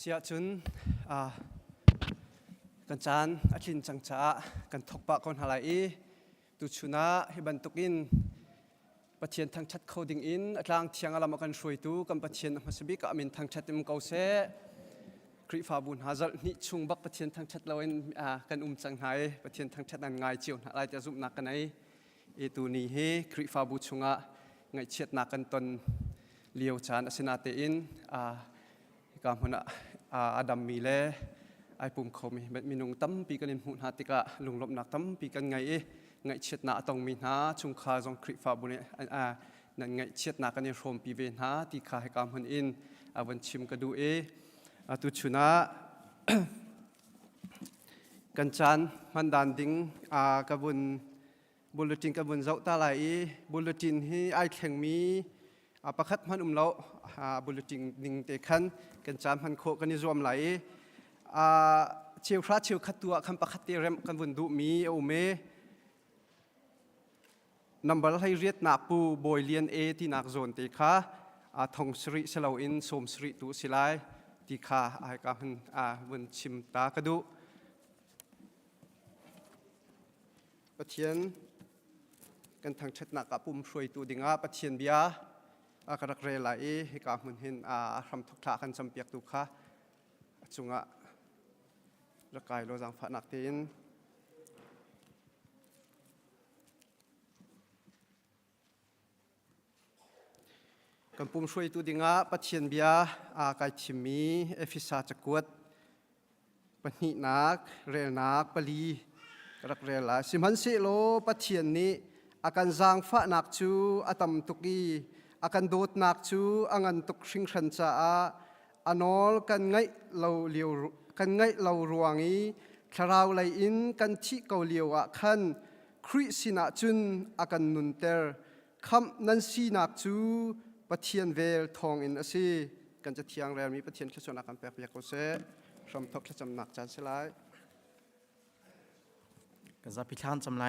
สียจุนกันจานอาทินจังจ้ากันทกปะคนหลายตุชุนะให้บรรทุกินปะเทียนทางชัดเขาดิ่งอินกลางเทียงอารมณ์กันช่วยตูกันปะเทียนมาสบิกอามินทางชัดเต็มเกาเสคริฟาบุญฮาซัลนิชุงบักปะเทียนทางชัดเราเองกันจังไห้ปะเทียนทางชัดนั้นง่ายเจียวอะไรจะซุบนักกันไหนตัวนี้เฮคริฟาบุญชงะง่ายเชียดนักกันตนเลี้ยวจานอสินาเตอินการพนักอาดัมมีเล่ไอปุ่มเขามีนงตั้มปีกันหุ่นหาติกะลุงลบนักตั้มปีกันไงเชียดนาต้องมีนาชุงคาจงคริฟาบุญนั่นไงเชียดนากันเนี่ยรวมปีเวนาที่ขาให้การพันอินวันชิมกระดูตุชุนะกันจานมันดันดิ้งกับบุลตินกับบุญเจ้าตาไหลบุลตินที่ไอแข่งมีประคัดมันเราบุลตินดิ้งเตะขันกันจานมันโคกันนิยมไหลเชียวพระเชียวขัดตัวคำประคัดเตะเรมกันบุญดุมีโอเมนับให้เรียดนักปูบอยเลียนที่นักโซนเตะขาทองสริเสลาอินสมสริตุสิไลที่ขาไอ้การบุญชิมตากระดูปะเทียนกันทางชัดนักปุ่มช่วยตัวดิ่งปะเทียนเบียกระเรไหลให้การมันเห็นทำทุกท่ากันจำเปียกตุขาจุงระกายโลจังฝันนักเต้นกันปุ่มช่วยตัวดิ่งปะเทียนเบียกายชิมีเอฟิซาจักวดปนินักเรนักปลีกระเรไหลสิมันเสโลปะเทียนนี้อาการจางฝันนักจูอาตมตุกีอาการโดดนักจูอังันตุกชิงชันจ้าอนอลกันไงเราเลียวกันไงเรารวงอีคราวไลอินกันที่เกาเลียวขันคริสินาจุนอาการนุนเตอร์คำนั้นสีนักจูปะเทียนเวลทองอินอซีกันจะเทียงแรงมีปะเทียนขึ้นส่วนอาการแปลกเปียกโกเซ่รำทกจำหนักจานสลายกันจะพิจารณาจำไร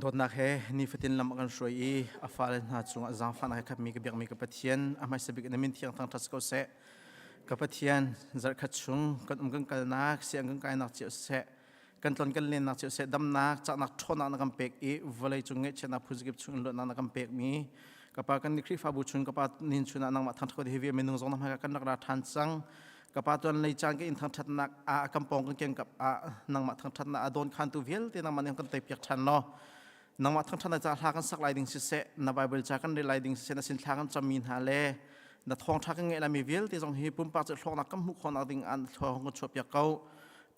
โดนนักเฮนี่ฟิตินลำกันช่วยอาฟาเลนหาจุงอาจารย์ฟันให้กับมีกระเบียกมีกับปะเทียนอาไม่สบิกนมินเทียงทางทัศกเสะกับปะเทียนจัดขัดชุงกันกันกันนักเสียงกันกันนักเจียวเสะกันตอนกันเล่นนักเจียวเสะดำนักจากนักทนนักกำเปกอีวันเลยจุงเงชนะพูดกับชุงหลุดนักกำเปกมีกับปากันนิคริฟาบุชุนกับปานินชุนนักมาทันทกเดวิเมนุงจงทำให้กันนักราทันสังกับปาตัวในจางก็อินทางทัดนักกำปองกันเก่งกับนักมาทางทัดนักโดนคันตูเวลที่นักมันยังกันเตะเปียกชันเนาะนักมาทางทัดนักจะทากันสักลายดิ่งเสะนับไบเบิลจากกันได้ลายดิ่งเสะนักสินทากันจำมีนหาเล่นักทองทักกันเงยละมีเวลที่จงฮีปุ่มปาจะทองนักกำมุขคนนักดิ่งอันทองกันชอบเปียกเก่า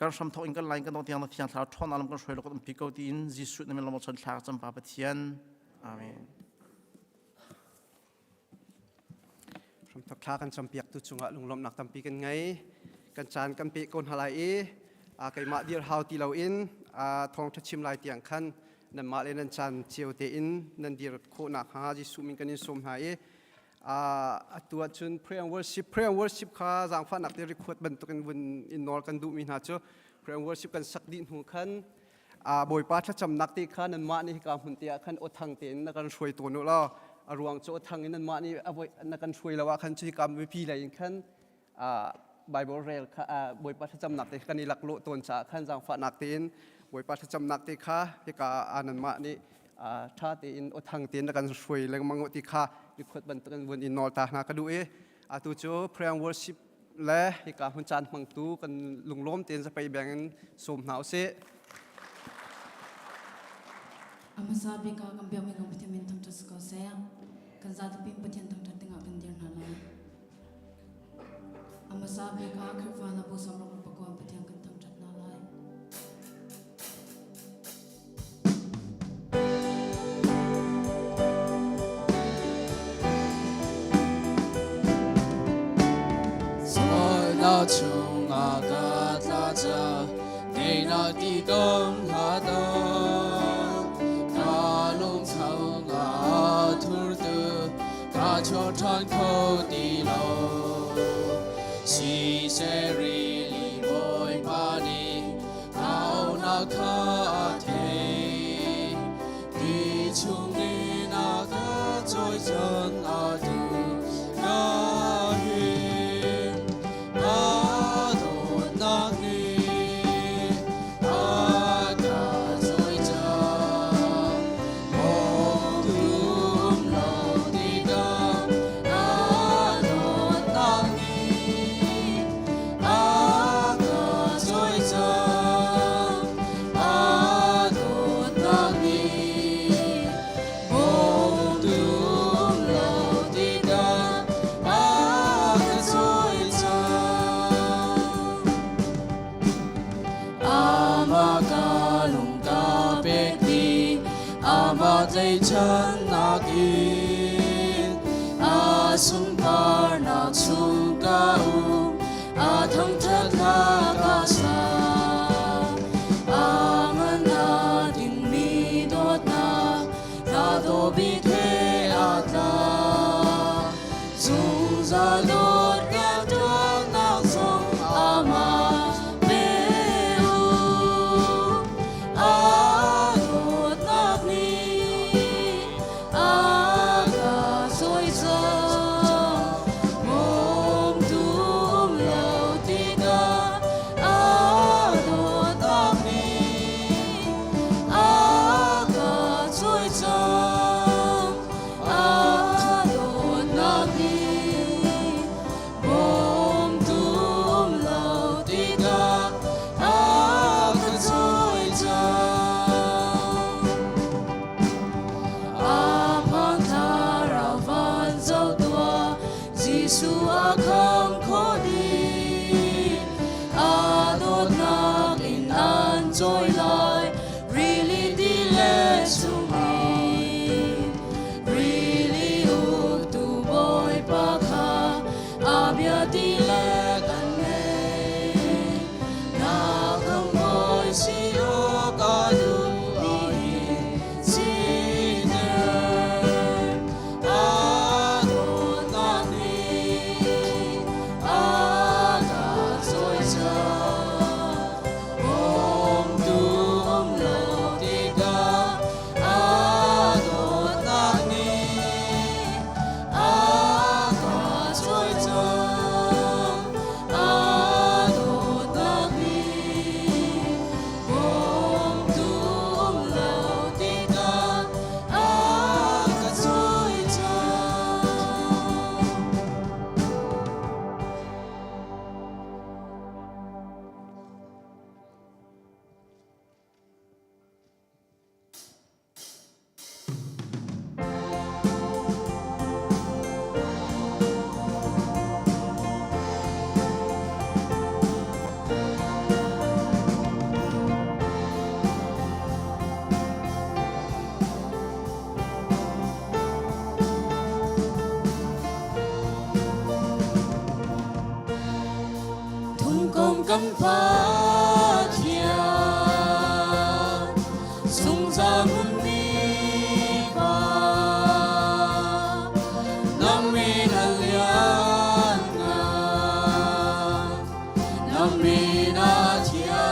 การทำทองอินกันลายกันตรงเตียงนักเทียนสาวทอนอารมณ์กันช่วยเราก็ต้องพิกเอาตีนจิสุดในเมื่อเราหมดชนทางจำปาปะเทียนอาเมนทักทากันจำเปียกตุจุงลุงลมหนักตำปีกันไงกันจานกันปีคนหลายไก่มาเดียร์ฮาวตีเราอินทองทัชิมลายเตียงขันนั่นมาเลยนั่นจานเจียวเตอินนั่นเดียร์โคนักฮาจิสุมินกันนิสมหายตัวจุนเพรียงเวิร์ชิปข้าจางฟ้านักเดียร์รีควดบรรทุกันวนอินนอร์กันดูมีนาเจ้าเพรียงเวิร์ชิปกันสักดินหูขันบอยป้าถ้าจำนักตีขันนั่นมานี่การหุ่นเตียขันอดทางเตียนนักการช่วยตัวนู้นล่ะรวงโจทางนั้นมานี่เอาไว้นักการช่วยเราว่าขันชีกรรมวิพีอะไรอย่างขันไบเบิลเรลบอยปัจจำนักตีขันนี่หลักโลตนจ่าขันจางฝันนักตีนบอยปัจจำนักตีข้าที่กาอันนั้นมานี่ท่าตีนอดทางตีนนักการช่วยเรื่องมังตีข้าดิขวดบรรทุกบนอินนอลตาหนักดูตัวโจเพลงวอร์ชิปและที่กาหุ่นจานมังตูกันลุงล้มตีนจะไปแบ่งสมหนาวเสอามาซาบิกากัมเบียมิงกับที่มินทำทัศกเสียกันจัดพิมพ์ปะเทียนทำทัศน์งากันเดียร์นาลายอามาซาบิกาคริฟานาบุษามรมปะกวนปะเทียนกันทำทัศน์นาลายโซนาชุงอากาศลาจาในนาทีกังหาดาชอทานเขาดีโลชีเสรีลีบอยปานีเขานาคาเทดีชุงนี้นาคาจอยจันอาดูกาหิ chan nakin asum par nak sum kau Thawngtha nakasa amana din mi dot na do bi the atla zum za dot ya dot na song ama beu dot na ni aga soi zo mom tum lo ti ga dot na ni aga soi zo dot na ni mom tum lo ti ga aga soi zo Apang thara van zau tua Gisu akam khodi Adot nak in an joy lai Really dile sumi Really tu boy pakha Abya dile kan me Nakam boy siyo kadu Công cấm phá thiên sung ra mun mi ba nam mi na lian na nam mi na thia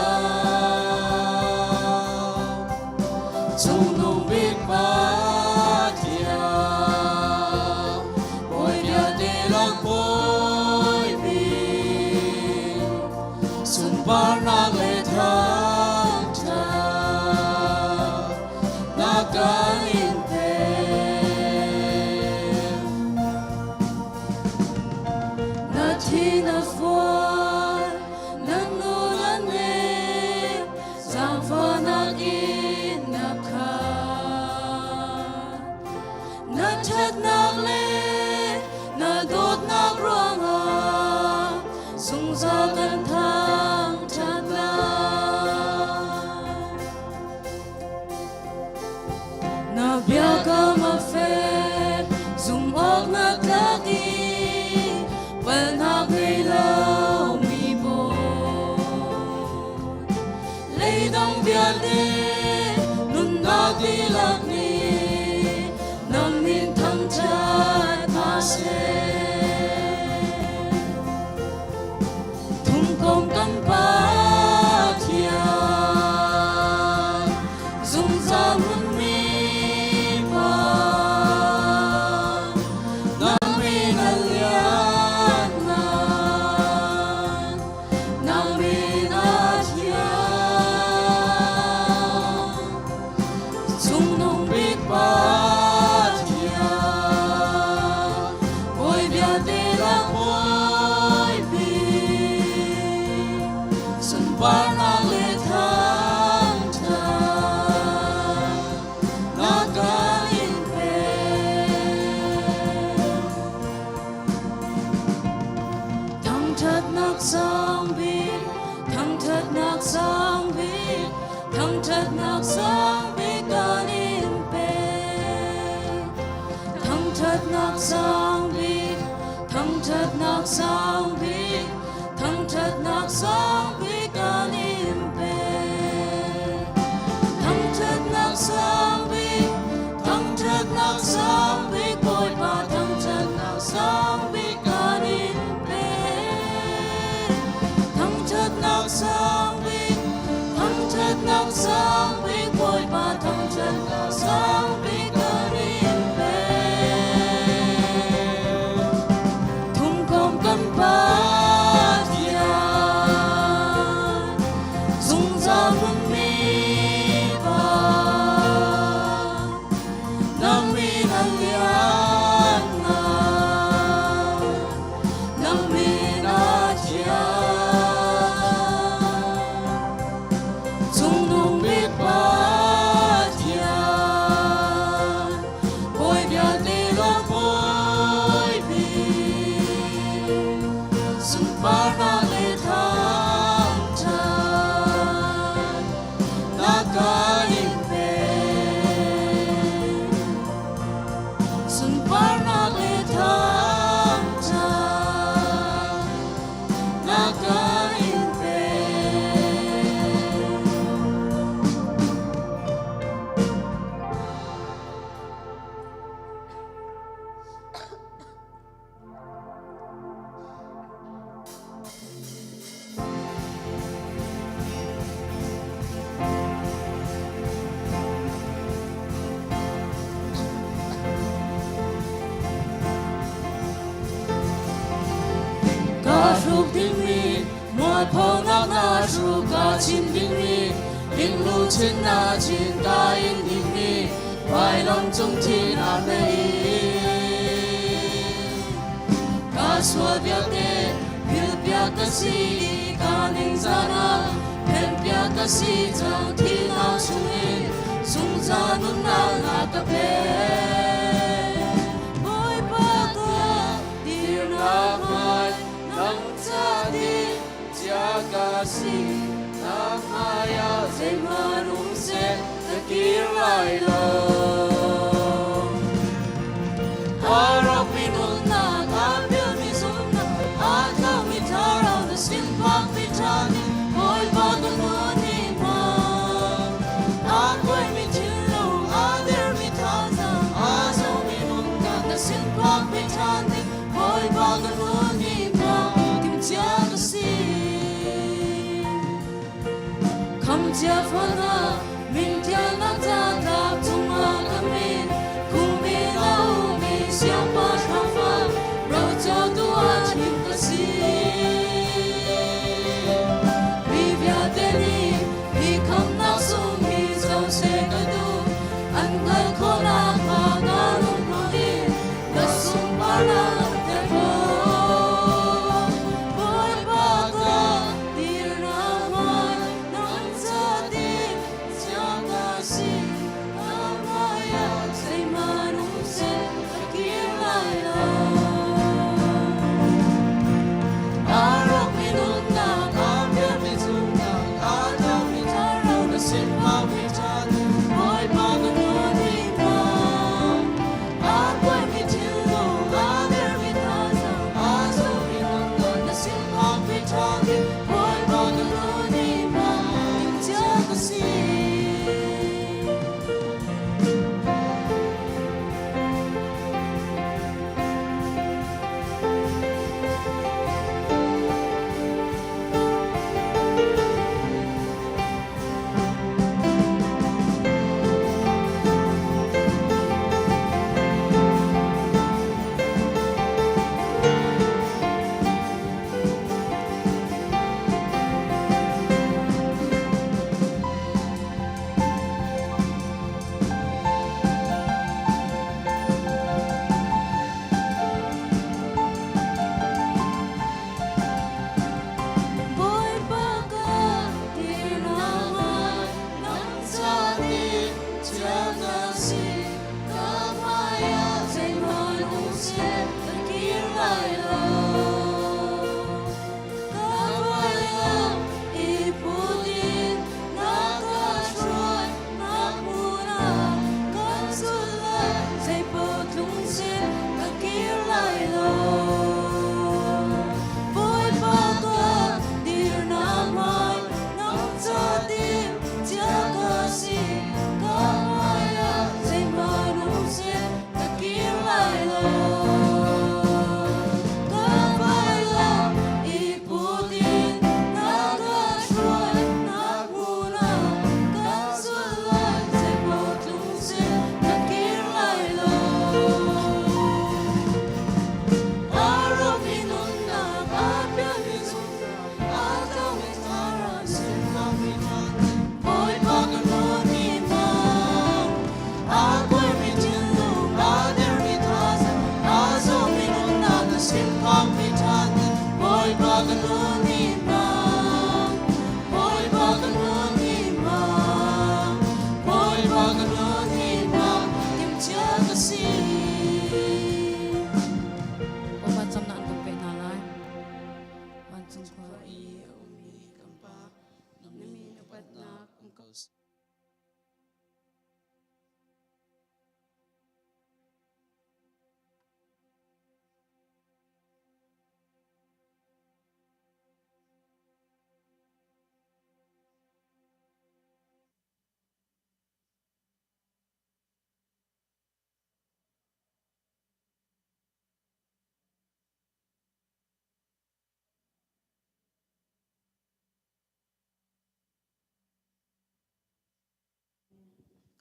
sung nung biết ba thia ôi dia de lạc bôi Barna le Thawngtha nakain te na thina fuan na nu na ne sang fa na in na kha na chat nak le na dot nak ronga sung za kan tha Na biaka mafet zum ok na tlaki Pal na kailaw mi bo Leidang biade nun na tilak ni Namin Thawngtha mase Thung kong kampa Zum za mun mi Barna le Thawngtha nakain pe Thawngtha nak sang bi Thawngtha nak sang bi Thawngtha nak sang bi kanin pe sang vi can im pe thăng chất nạc sang vi cội ba thăng chất nạc sang vi can im pe thăng chất nạc sang vi cội ba thăng chất nạc sang vi can im pe thung công căn ba Thawngtha Chimtu in lu chen na chin ta in dim mi vai long chung thi na nei ka swa bia te pil pia ka si ka ning za na pen pia ka si chang thi na chung in sung za nun na na ka pe boy pa ta dir na mai nang cha di cha ka si Maya Zemanum se Kirai lo Arok minuna Kambil misuna Atau mitara The simpak mitani Boy baganuni ma Akoy mitilu Adir mitana Aso minuna The simpak mitani Boy baganuni ma Kimtia kasi Chia phana min tia na ta ta tung ma kamin kumi na umi siang pa shafa rau cho tu a chim ka si vi via te ni vi kham na sum mi zau se ka du an ngal ko na ma na lum ma ni na sum pa na te po boy pa ta dir na mai nang sa di cha ka si amaya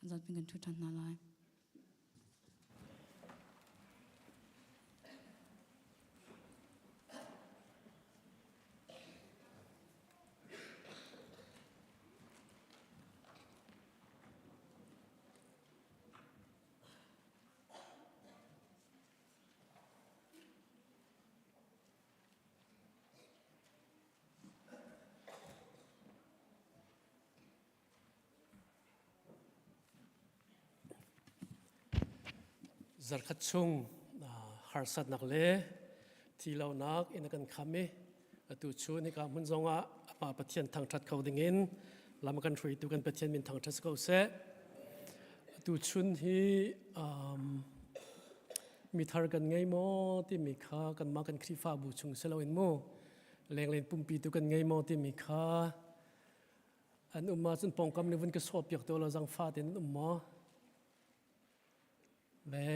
kan zat pin kan thu tan na lai zarkhat chung harsat nak le thilo nak in kan khame atu chu ni ka mun zonga apa pathian thang that khau dingin lam kan thrui tu kan pathian min thang thas ko se tu chun hi mi thar kan ngai mo ti mi kha kan ma kan khri fa bu chung se lo in mo leng len pumpi tu kan ngai mo ti mi kha an umma chun pong kam ni vun ka sop yak to lo jang fa tin umma le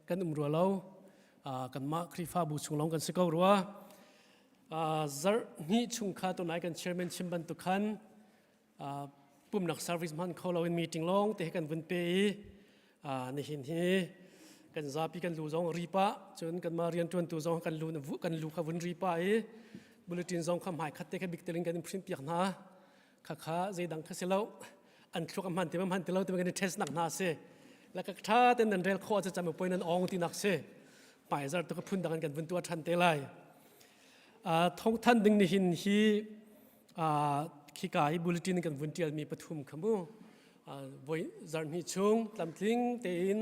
kanรัวเรากันมาครีฟ้าบูชงลงกันสักรัวzarนี่ชุงข้าตัวไหนกันเชอร์แมนชิมบันตุขันปุ่มนักเซอร์วิสมันเขาเราเป็นมีติ้งลงแต่กันวันเปย์ในหินที่กันซาปีกันลู่จงรีปะจนกันมาเรียนจวนตัวจงกันลู่ขวันรีปะบุลตินจงคำหายคัดเตะกันบิกเตลิงกันพริมเปียกนะข้าใจดังข้าเสียแล้วอันคลุกมันเตะมันเตะเราเตะกันในเทสหนักนาเสแล้วก็ถ้าเต้นนันเรลข้อจะจำเอาไปนั้นองที่นักเสไปซะตัวก็พุ่นดังกันวันตัวทันเตลัยท้องท่านดึงในหินฮีขี้กายบุลตินกันวันเดียวมีปฐุมขมูวันจันทร์นี้ช่วงลำทิ้งเต้น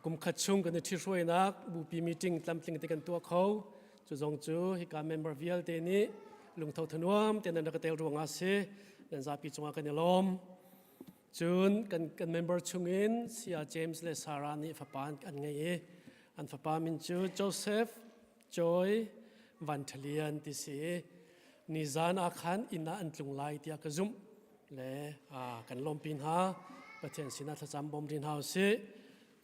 กุมขัดช่วงกันในที่ช่วยนักบุปีมีติ้งลำทิ้งเต้นกันตัวเขาจู่จงจู่ฮิกาเมมเบอร์วิลเต้นนี้ลุงเท่าถนอมเต้นนันก็เตลรวงอาเสนันซาปีจงอากันในลมจูนกันเมมเบอร์ชุงอินเซียเจมส์และซารานี่ฝาปานกันไงอันฝาปานมินจูโจเซฟจอยวันทเลียนที่สีนิจานอาคารอินาอันตรงไลที่อาจุมและกันลมปินหาประเทศสินาทจำบอมรินเฮาส์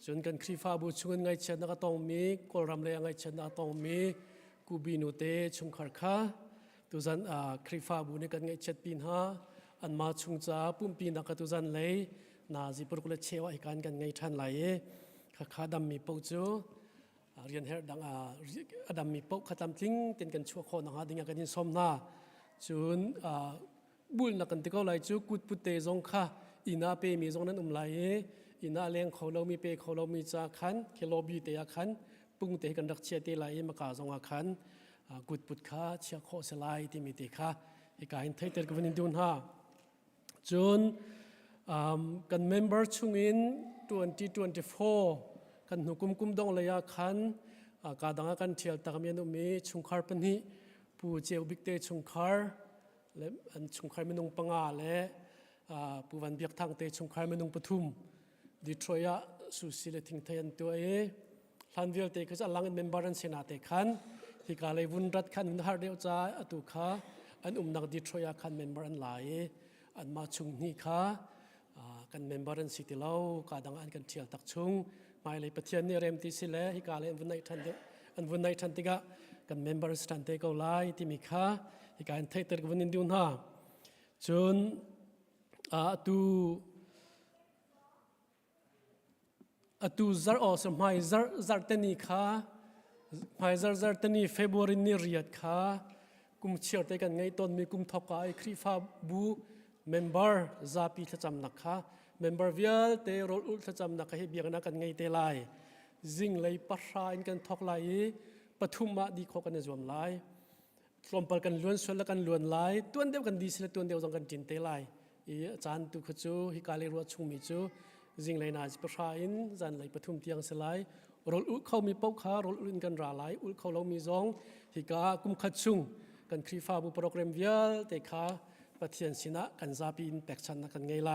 จูนกันครีฟ้าบูชุงอินไงเช่นนักตองมีกอลรัมเลไงเช่นนักตองมีกูบินุเตชุงคาร์คาตุจันครีฟ้าบูนี่กันไงเช่นปินหาอันมาชุงจ้าปุ่มปีนักตุจันเลยนาจิปรุกเลเชวะอีกันกันไงทันไหลข้าดำมีปูจูเรียนเฮดังดำมีปูข้าดำทิ้งเต็นกันชั่วคนนะฮะดิ้งกันยินสมนาจูนบุญนักกันที่เขาไหลจูกุดปุตเตจงข้าอินาเปมีจงนั้นไหลอินาเลี้ยงเขาเรามีเปเขาเรามีจ้าขันเคโลบีเตยขันปุ่งเตกันดักเชียเตไหลมากาจงอาขันกุดปุตข้าเชียโคสลายที่มีเตข้าอีกการเทเตอร์กันวันนี้ดูนะจนกันเมมเบอร์ชุงอิน2024กันหุกุมดงเลยขันการดังกันเที่ยวตากมีนุมีชุงคาร์ปนีผู้เจ้าบิ๊กเตชุงคาร์และชุงคาร์เมนุงปังอาและผู้วันเบียกทางเตชุงคาร์เมนุงปทุมดีทรอยสุสิเลทิงเทียนตัวหลังเดียวเตก็จะลังเมมเบอร์นันเสนาเตขันที่การเลยวุนรัดขันฮาร์เดียวจ้าตุข้าอันนักดีทรอยขันเมมเบอร์นันหลายอันมาชุงนี่ข้ากันเมมเบอร์นันสิติเล่าการดังอันกันเที่ยวตักชุงหมายเลยประเทศนี้เริ่มที่สิเลฮิกาเลยอันวันในทันติกะกันเมมเบอร์สตันเตก็ไล่ที่มีข้าฮิกาอันเทเตอร์กันวันนี้ดูนะจนตูซาร์ออสมัยซาร์เตนีข้าหมายซาร์เตนีเฟบรุนีเรียดข้ากุมเชื่อเตกันไงตอนมีกุมทอกายครีฟ้าบูเมมเบอร์ซาปีทจำนักข้าเมมเบอร์วิลเตโรอุทจำนักให้เบียงนักกันไงเตไลจิงเลยปัชาอินกันทอกไลปฐุมมาดีข้อกันในจวมไลลมปกันล้วนส่วนละกันล้วนไลตัวเดียวกันดีสิละตัวเดียวจังกันจินเตไลจานตุขจูฮิกาเลรัวชุงมิจูจิงเลยนาจิปัชาอินจานเลยปฐุมเตียงสลายโรอุเขามีปกขาโรอุนกันราไลอุเขาเรามีจงฮิกากุมขัดชุงกันครีฟ้าบุโปรแกรมวิลเตขาประเทศสินะกันซาปีนแตกชันนักกันไงไล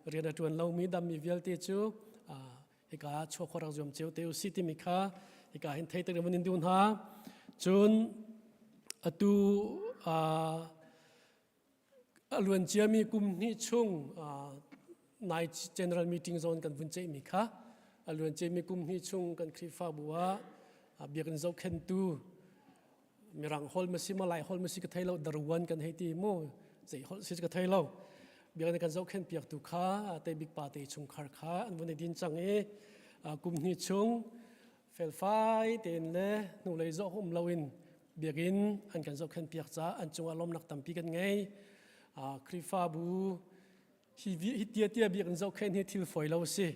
เรียนจวนเรามีดำมีวิลเตจูฮิกาชัวขรักจวมเจียวเตวซิติมิกาฮิกาเห็นไทยตะวันนินดูนฮาจนตูล้วนเจียมีกุมนิชุงใน general meeting zone กันวันเจมิกาล้วนเจียมีกุมนิชุงกันครีฟ้าบัวเบียกันเจ้าเข็นตูมีรังฮอลมาซิมาไลฮอลมาซิกไทยเราดารวันกันให้ตีโม่ใจฮอลซิกไทยเรา เบียงในการเจ้าเข็นเปียกตุข้าแต่บิ๊กปาเตชุงคาร์ข้าอันวันในดินจังกุมหิชุงเฟลไฟเตนเล่นูเลยเจ้าหุ่มลาวินเบียกินอันการเจ้าเข็นเปียกจ้าอันจงอารมณ์นักตั้มปีกันไงคริฟาบูฮิเตียเบียกันเจ้าเข็นฮิทิลฝอยเราสิ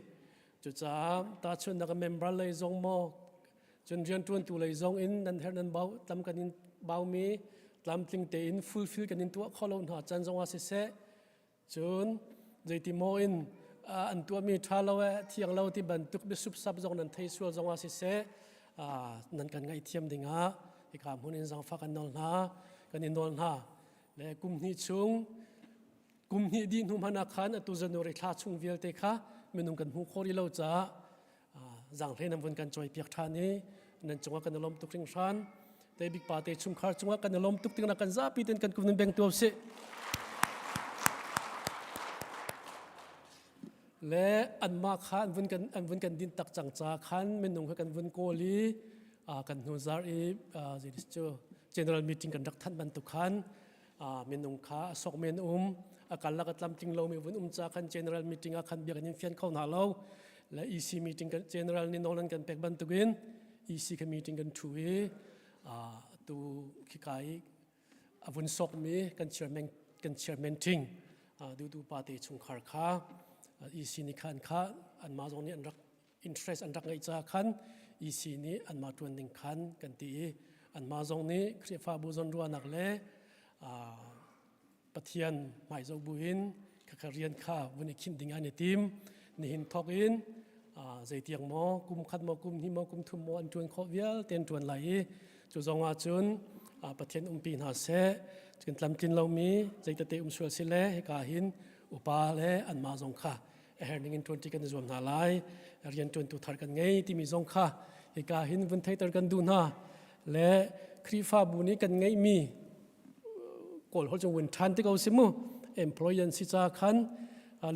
จุดจ้าตาชนนักเมมเบอร์เลยจงโมจนเรียนตัวเลยจงอินนันเฮนันเบาตั้มกันอินเบามีตั้มติงเตอินฟูลฟิลกันอินตัวข้อลงหาจันจงว่าสิเสจนใจติโมอินอันตัวมีทาเราเที่ยงเราที่บรรทุกไปสุบซับจงนั้นเทส่วนจงว่าสิเสนั่นกันไงเทียมดิ่งฮะที่ข้ามหุ่นอินสังฟักกันนอนฮะกันอินนอนฮะและกุมนี้ชุงกุมนี้ดินหุมหนักขันตัวจันโนริท่าชุงเวลเตค่ะมันนุ่งกันหูโคริเราจ้าจังเล่นนำวนกันจอยเปียกทานนี้นั่นจงว่ากันอารมณ์ตุกริงชันแต่บิ๊กปาเตชุมคาร์จงว่ากันอารมณ์ตุกติงนักกันซาปีเต็นกันกุมนึงแบ่งตัวเสและอันมาขันวนกันดินตักจังจ้าขันมันนุ่งกันวนโกลีกันนูซารีจิริสโจ general meeting กันรักท่านบรรทุกขันมันนุ่งขาสกเมนกันลักลำติงเรามีวนจ้าขัน general meeting ขันเบียกันเฟียนเข้าหน้าเราและ EC meeting กัน general นี่น้องนั้นกันเป็กบรรทุกิน EC กัน meeting กันช่วยตัวขี้ไก่วนสกมีกัน chairman ทิ้งดูปาร์ตี้ชุงคาร์ค้าEC นี่ขันค้าอันมาตรงนี้อันรัก interest อันรักไงจ้าขัน EC นี่อันมาทวนหนึ่งขันกันตีอันมาตรงนี้ครีฟ้าบุญรัวนักเล่ปะเทียนหมายเจ้าบุญข้าเรียนข้าวันนี้คิดดิ่งอันนี้ทีมนี่หินทอกอินใจเตียงหมอกุมขัดหมอกุมหิมอกุมทุ่มหมออันจวนข้อเวียเตียนจวนไหลจุจงอาจุนปะเทียนปีนหาเสจนลำกินเรามีใจตะเตะสวดสิเล่ให้กาหินอุปาเล่อันมาจงข้าเฮร์นิงอินทวนที่กันจวมนาลายเรียนจวนตุทาร์กันไงที่มีจงข้าให้กาหินวันไทยตร์กันดูนาและครีฟ้าบุญนี้กันไงมีกอลเขาจงวันทันที่เขาสิมูemployee สิจ้าขัน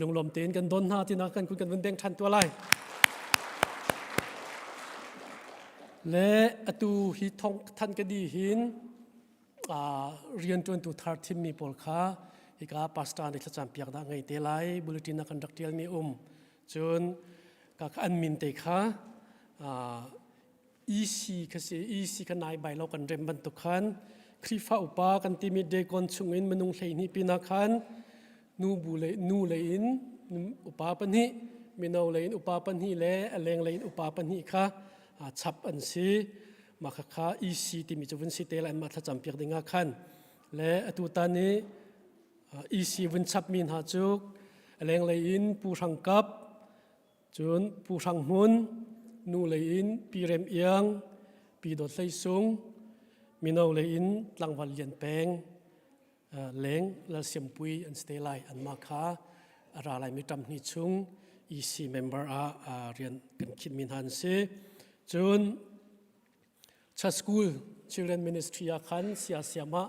ลงลมเตียนกันโดนหน้าที่นักกันคุยกันวันแดงทันตัวไรและตัวฮิตองทันก็ดีหินเรียนจนตัวทาร์ทิมมีปอลค้าอีกาปัสตาในจำเปียกได้ไงเตลัยบุลตินักกันดักเทียลมีจนกับอันมินเตค่ะECกันนายใบเรากันเริ่มบรรทุกขันครีฟ้าอุปากันที่มีเด็กคนชุงอินมันนุ่งเลยนี่ปีนักขันนูเลยอินอุปาปันหิมีนาเลยอินอุปาปันหิเล่แรงเลยอินอุปาปันหิค่ะชับอันซีมาค่ะECที่มีจุดสิเตลันมาถ้าจำเปียกได้ง่ายขันและตัวตานี้ EC วันชับมีนหาจุกแรงเลยอินปูชังกับจนปูชังมุนนูเลยอินปีเรมเอียงปีดดเลยสูงมีนาเลยอินหลังวันเลียนแปงแรงและเสียมปุยอันสเตลัยอันมาค่ะอะไรไม่จำนิชุง EC member เรียนกันคิดมินฮันเซจนชาสกูล children ministry ขันเสียมา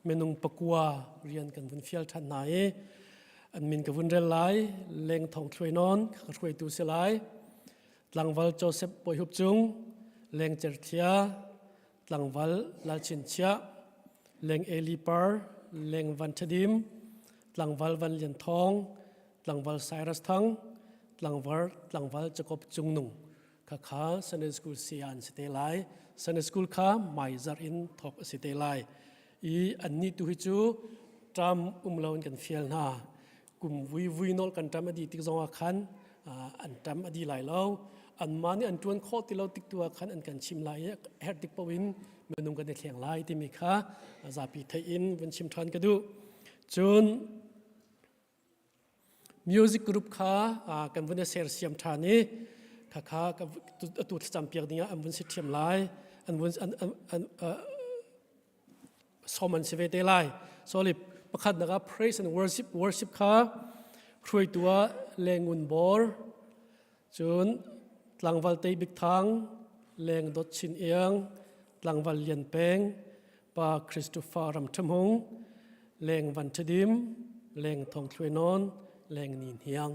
เมนุงปกัวเรียนกันวันเฟียลทันไหนอันมินกับวันเรลไลแรงทองช่วยนอนขัดช่วยตูเสลายหลังวัลโจเซฟปอยหุบจุงแรงเจรเทียหลังวัลลาชินเชียแรงเอลิปาร์แรงวันทดิมหลังวัลวันเลียนทองหลังวัลไซรัสทังหลังวัลจะกบจุงนุ่งข้าสันสกุลเซียนสเตลัยสันสกุลข้าไม่จารินทอกสเตลัยอันนี้ตัวฮิจูตามลาวกันเฟียลนากุมวินอลกันตามอดีตที่จงอาคันอันตามอดีตหลายเล่าอันมานี่อันจวนข้อที่เราติดตัวคันอันกันชิมลายเฮร์ติกปวินเมื่อนุ่งกันในแข่งลายที่มีค่าซาปีไทยอินวันชิมทันกันดูจนมิวสิกกรุ๊ปข้ากันวันเซอร์เซียมทานี้ข้ากับตัวจำเปียกนี้อันวันสิเทียมลายอันวันสมันเสวเตลัยสลิปประคัดนะครับ praise and worship ค่ะช่วยตัวแรงอุ่นบอลจนหลังวัลเตยบิกทางแรงดดชินเอียงหลังวัลเลียนแปงปาคริสโตฟารัมทมงแรงวันทดิมแรงทองช่วยนอนแรงนินเฮียง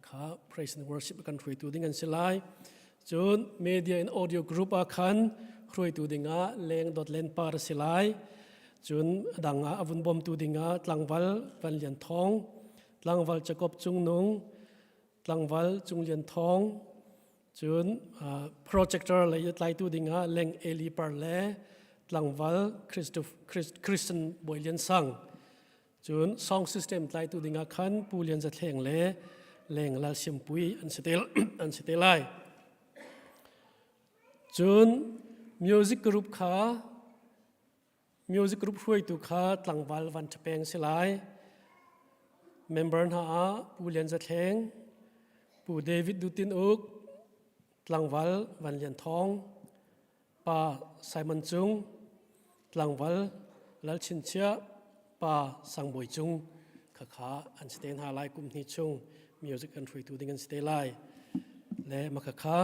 ค่ะ praise and worship กันช่วยตัวดิ้งกันเสลายจน media and audio group อาคันช่วยตัวดิ้งแรงดดเลนปาร์เสลายจนดังอาวุธบอมตัวดิ่งหลังวันเลียนทอง ลังวัลจะกบจุงนงลังวัลจุงเลียนทองจุนโปรเจคเตอร์เลยไล่ตัวดิ่งเล็งเอลีปาร์เล่ลังวัลคริสตันบอยเลียนซังจุนซองซิสเต็มไล่ตัวดิ่งขันปูเลียนจะแทงเล่แรงลาชิมปุยอันสเตลไลจุนมิวสิกกรุ๊ปขามิวสิกกรุ๊ปช่วยตุขาตั้งวัลวันจะเป็นสิไลเมมเบอร์หาปูเลียนจะแทงปูเดวิดดูตินอุกตั้งวัลวันเลียนทองป้าไซมอนจุงตั้งวัลลัลชินเชียป้าสังบอยจุงขาอันสเตนหาไลกุมนิจุงมิวสิกกันช่วยตุดิ่งสเตลไลและมาขา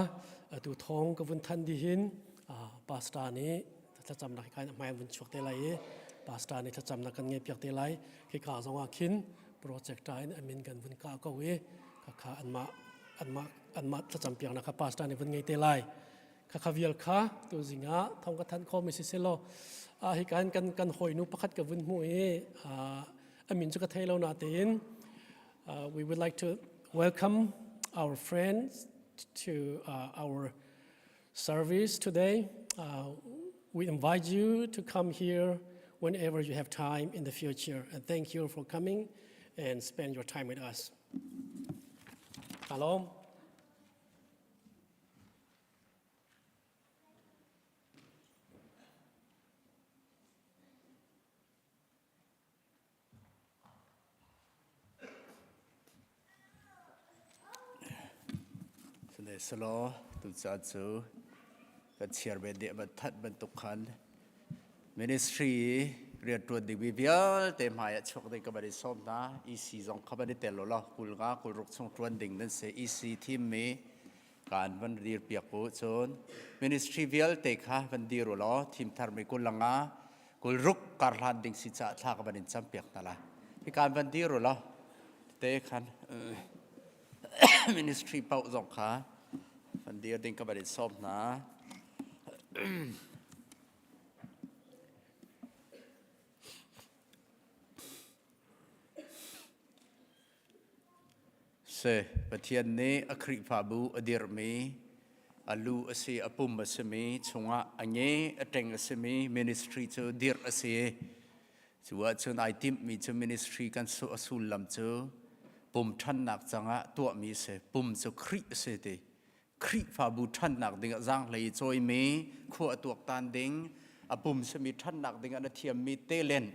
ดูทองกับวันทันดีหินปาสตานี้ถ้าจำนักการไม่วันช่วงเตลัยปาสตานี้ถ้าจำนักการเงียบจากเตลัยที่ข้าสองอาคินโปรเจกต์ได้อเมริกันวันก้าวก็เวข้าอันมาถ้าจำเปียกนะครับปาสตานี้วันเงียเตลัยข้าวิลข้าตัวสิงห์ทองกับท่านคอมิสิเซโลที่การหอยนุประคัดกับวันมวยอเมริกันเทเราหน้าเต็น we would like to welcome our friends to our service today. We invite you to come here whenever you have time in the future. And thank you for coming and spend your time with us. Hello. สโลตุจาจูกัเชียร์เบเดบัทัดบรรทุกขันมินิสทรีเรียนตัวดิวิเบียลเต็มหายชกได้กับบริษัทนะอีซีจงขับได้เตลล์ละกุลกากุลรุกชงตัวดิ่งนั่นเสียอีซีทีมมีการวันดีเปียกปูชนมินิสทรีเบียลเตะค่ะวันดีรุละทีมทาร์มิกุลลังากุลรุกการลันดิ่งสิจ่าท่ากับบันจัมเปียกนั่นละที่การวันดีรุละเตะขันมินิสทรีเป่าจงค่ะวันเดียวดิ่งกับบริษัทนะเสประเทศนี้อัคริฟาบูอดีรมีอาลูอสีอปุ่มอสมีชงะอันนี้อเตงอสมีมินิสทรีเจอดีรอสีชัวจนไอติมมีเจอมินิสทรีกันสุอสุลลำเจอปุ่มท่านหนักจังะตัวมีเสปุ่มเจอคริเสตีคริฟาบูท่านหนักดิ่งจังเลยจอยมีขวดตัวตันดิ่งอปุ่มสมีท่านหนักดิ่งอันเทียมมีเตเลน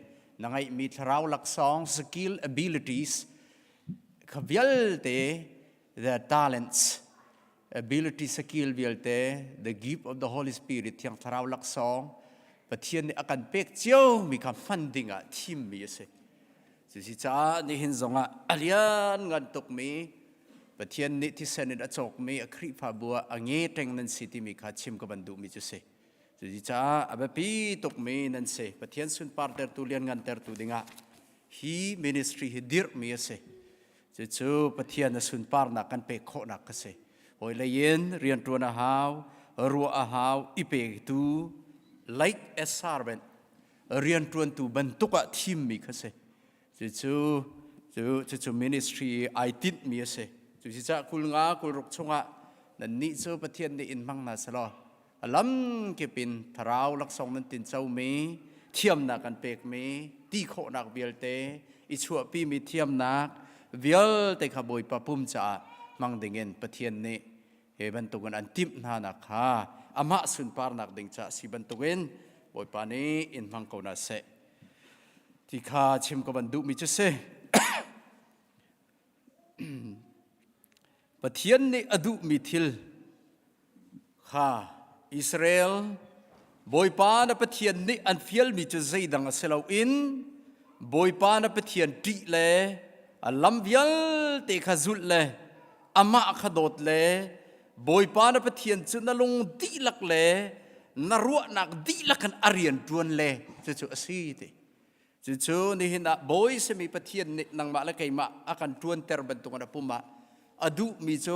นังไอมีทราวลักษณ์สกิล abilitiesขวิลเต the talents ability skill วิลเต the gift of the Holy Spirit ที่ทราวลักษณ์ประเทศนี้อาการเป็กเจียวมีคำฟันดิ่งอ่ะทีมมีเสสิจ้านี่เห็นสงอ่ะอเลียนงานตกมีประเทศนี้ที่เสนอจกมีคริฟาบัวอังเงเตงนันสิที่มีขาชิมกับบันดุมีจุเสสิจ้าอาเบปีตกมีนันเสประเทศสุนปาร์เตอร์ตุเลียนงานเตอร์ตุดิ่งอ่ะฮีมินิสทรีฮีดิร์มีเสจู่ประเทศนั้นสุนปาร์นักกันเปกโคนักกันเสโอยเลยยินเรียนตัวนะฮาวรัวอาฮาวอีเปกตู like a servant เรียนตัวตูบรรทุกทีมมีกันเสจู่มินิสทรีไอติดมีเสจู่ที่จะคุลงาคุลรุกชงะนั่นนี่จู่ประเทศนี้อินมังนาสลอลำเก็บเป็นทราวลักษณ์นั้นตินเจ้ามีเทียมนักกันเปกมีตีโคนักเบียลเตอิชัวปีมีเทียมนักวิลเตขบอยปะปุ่มจ่ามังดิ่งเงินประเทศนี้เฮบันตุกันอันติมนานักฮะอามาสุนปาร์นักดิ่งจ่าสิบันตุกันบอยปานี้อินมังโกนาเซที่ข้าชิมกับบันดุมิจะเซประเทศนี้อดุมิทิลข้าอิสราเอลบอยปานประเทศนี้อันฟิลมิจะใจดังเซลาอินบอยปานประเทศดีเลอัลลัมวิลเตขจุลเลอามาขดดเลบอยปานประเทศจุนลงดีลักเลนรัวนักดีลักกันอารียนจวนเลจู่ๆสิเตจู่ๆนี่เห็นนะบอยสมีประเทศนี้นังมาละไกมาอาการจวนเตอร์บันตุกันปุ่มมาอดุมิโจ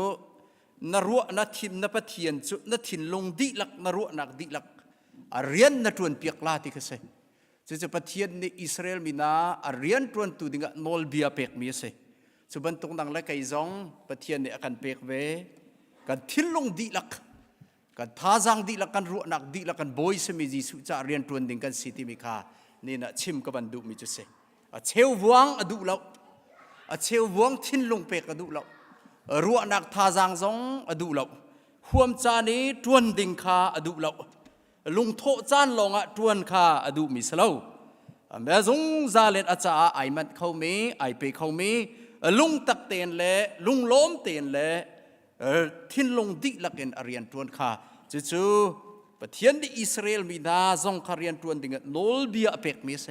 นรัวนัทินนประเทศจุนทินลงดีลักนรัวนักดีลักอารียนนจวนเปียกลาติกเสจู่ๆประเทศนี้อิสราเอลมีนาอารียนจวนตูดิ่งนอลเบียเปกมีเส จุบันตุงนังและไก่ซองประเทศเนี่ยกันเปกเวกันทิ้งลงดีลักกันท้าจังดีลักกันรัวนักดีลักกันบอยสมิจิสุจะเรียนตัวดิ่งกันสิติมิคานี่นะชิมกับบันดุมิจุเสเชววังอดุเราเชววังทิ้งลงเปกอดุเรารัวนักท้าจังซองอดุเราห่วมจานี้ทวนดิ่งคาอดุเราลุงโทจานลงทวนคาอดุมิสเลาแม้ซงซาเลนอาจารย์ไอมันเขามีไอเปเขามีลุงตักเตียนเละลุงล้มเตียนเละทิ้งลงดิลักเอ็นอารียนทวนข้าจู่ๆประเทศที่อิสราเอลมีนาซองคารียนทวนดิ่งโนลเบียเปกมีเส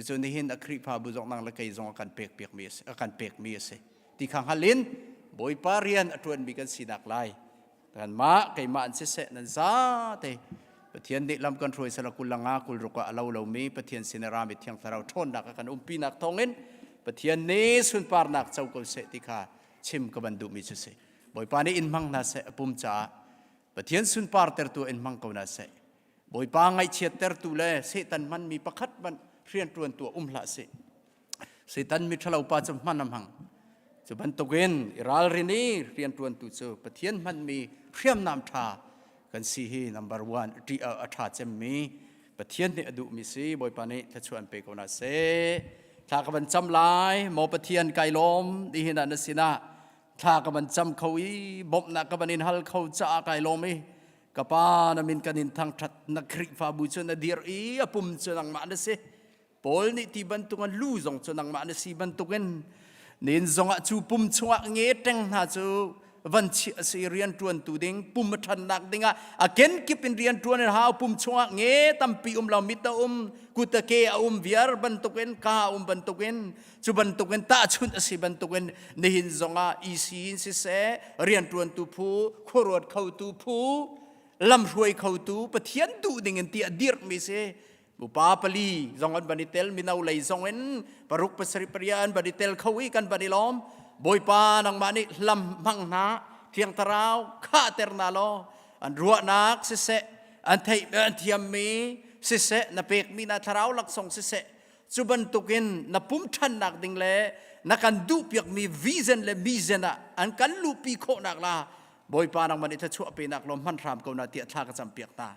จู่ๆนี่เห็นอัครีพาบุจงนังละไกซองกันเปกมีเสกันเปกมีเสที่ข้างฮัลลินบอยปารียนทวนมีกันสีนักไลกันมาไกมาอันเสนันซาเตประเทศนี้ลำกันรวยสละกุลงากุลรุกะเรามีประเทศสินรามิเทียงทาราวทนนักกันปีนักทองเงินประเทศนี้สุนปาร์นักเจ้ากุลเสติข้าชิมกับบันดุมิจุเสบ่อยปานี้อินมังนาเสปุ่มจ่าประเทศสุนปาร์เตอร์ตัวอินมังกนาเสบ่อยปาไงเชียเตอร์ตัวเล่เสตันมันมีประคัดมันเรียนตัวตัวละเสตันมีทะเลาปาจำมันนำหังจุบันตุเกนอิราลรินีเรียนตัวตัวเจ้าประเทศมันมีเรียมนำทากันซีฮีนัมเบอร์วันที่อัฐาเจมีประเทศนี้อดุมิซีบ่อยปานี้ถ้าชวนไปกนาเสถ้ากับมันจำลายมอประเทศไก่ล้มดีเห็นนั่นสินะถ้ากับมันจำเขาอีบบนักกับมันอินฮัลเขาจะไก่ล้มอีกับป้านามินกันอินทางทัดนักคริฟาบุชนดีร์อีปุ่มจนังมาเนสิปอลนี่ที่บรรทุกันลู่จงจนังมาเนสิบรรทุกันนินจงจูปุ่มชวกเงี้ยเต็งหาจูวันเชียสิเรียนทวนตูดิ่งปุ่มทันนักดิ่งอ่ะเกณฑ์กิบเป็นเรียนทวนหาปุ่มชวกเงี้ยตั้มปีเรามิตรกุตะเกอเวียร์บรรทุกันข้าบรรทุกันจูบรรทุกันตาชุนสิบรรทุกันในหินจงอีสีนสิเสเรียนทวนตูผู้ขรวดเข้าตูผู้ลำรวยเข้าตูปะเทียนตูดิ่งเตียดิร์มิเสบุปผาปลีจงอันบันิเตลมินาอุไลจงเอ็นปรุกปสริปริยานบันิเตลเขาวิกันบันิล้อมบอยปานังมานิลำมังนาเทียงตราวข้าเตอร์นาโลอันรัวนักสิเสอันไทยอันเทียมมีสิเสนเปกมีนาทราวลักส่งสิเสจุบันตุกินนปุ่มทันนักดิ่งเล่นักันดูเปียกมีวิเซนและมีเซนะอันกันลูปีโคนักลาบอยปานังมานิถ้าชั่วปีนักลมพันรามกนาเตียท่ากระจำเปียกตา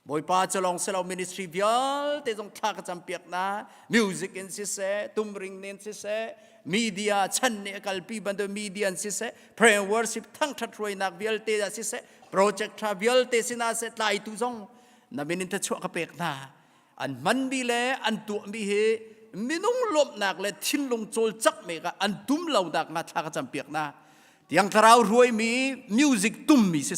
บอยปาจะลองเซลล์มินิสทรีวิลแต่ต้องท่ากระจำเปียกนามิวสิกอินสิเสตุมริงเนนสิเสมีเดียชั้นเนี่ยกัลปีบันเดมีเดียนสิเสเพลงวอร์ชิปทั้งทัดรวยนักวิลเตะสิเสโปรเจกต์ทราวิลเตสินาเสไลตุซงนับเป็นอินทชั่วกระเปกนาอันมันมีเล่อันตัวมีเฮมินุงลบนักเล่ทิ้งลงโจลจักเมกะอันตุ้มเหล่านักนาท่ากระจำเปียกนาyang terau roi mi music tum mi se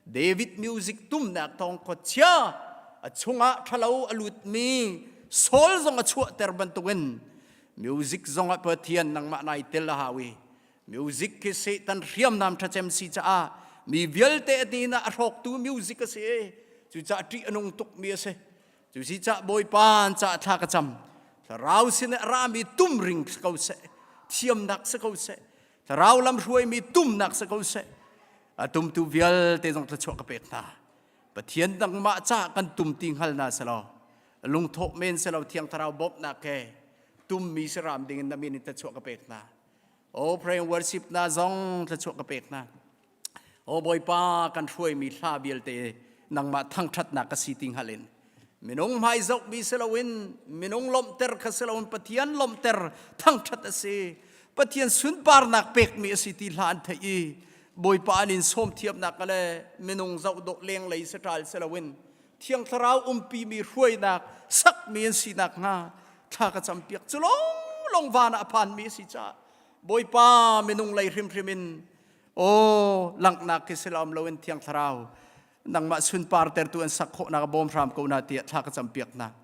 David music tum nak tong ko chia achunga thalau alut mi sol zong achua terbantuin music zong apathian nang ma nai tel hawi music ke se tan riam nam thachem si cha mi vialte ti na rok tu music se chu cha ti anung tuk mi se chu si cha boy pan cha tha ka cham rau sin ra mi tum ring kau se thiam nak se kau se rau lam ruai mi tum nak se kau se atum tu vial te jong thachok ka pek na pathian dang ma cha kan tum ting hal na salo lung thok men salo thiang tharau bob na ke tum mi seram ding na min thachok ka pek na o pray worship na jong thachok ka pek na o boy pa kan ruai mi thla bial te nang ma thang that na ka siting halin minong mai zok mi selawin minong lom ter ka selawin pathian lom ter thang that ase pathian sun par nak pek mi asiti hlan thai boy pa anin som thiap nak ale minong zau dok leng lei setral selawin thiang tharau pi mi ruai nak sak mi si nak nga tha ka champiak chulong long wana aphan mi si cha boy pa minong lei rim rimin o lang nak ki selam lawin thiang tharau nang ma sun par ter tu an sakho na bom ram ko na ti tha ka champiak na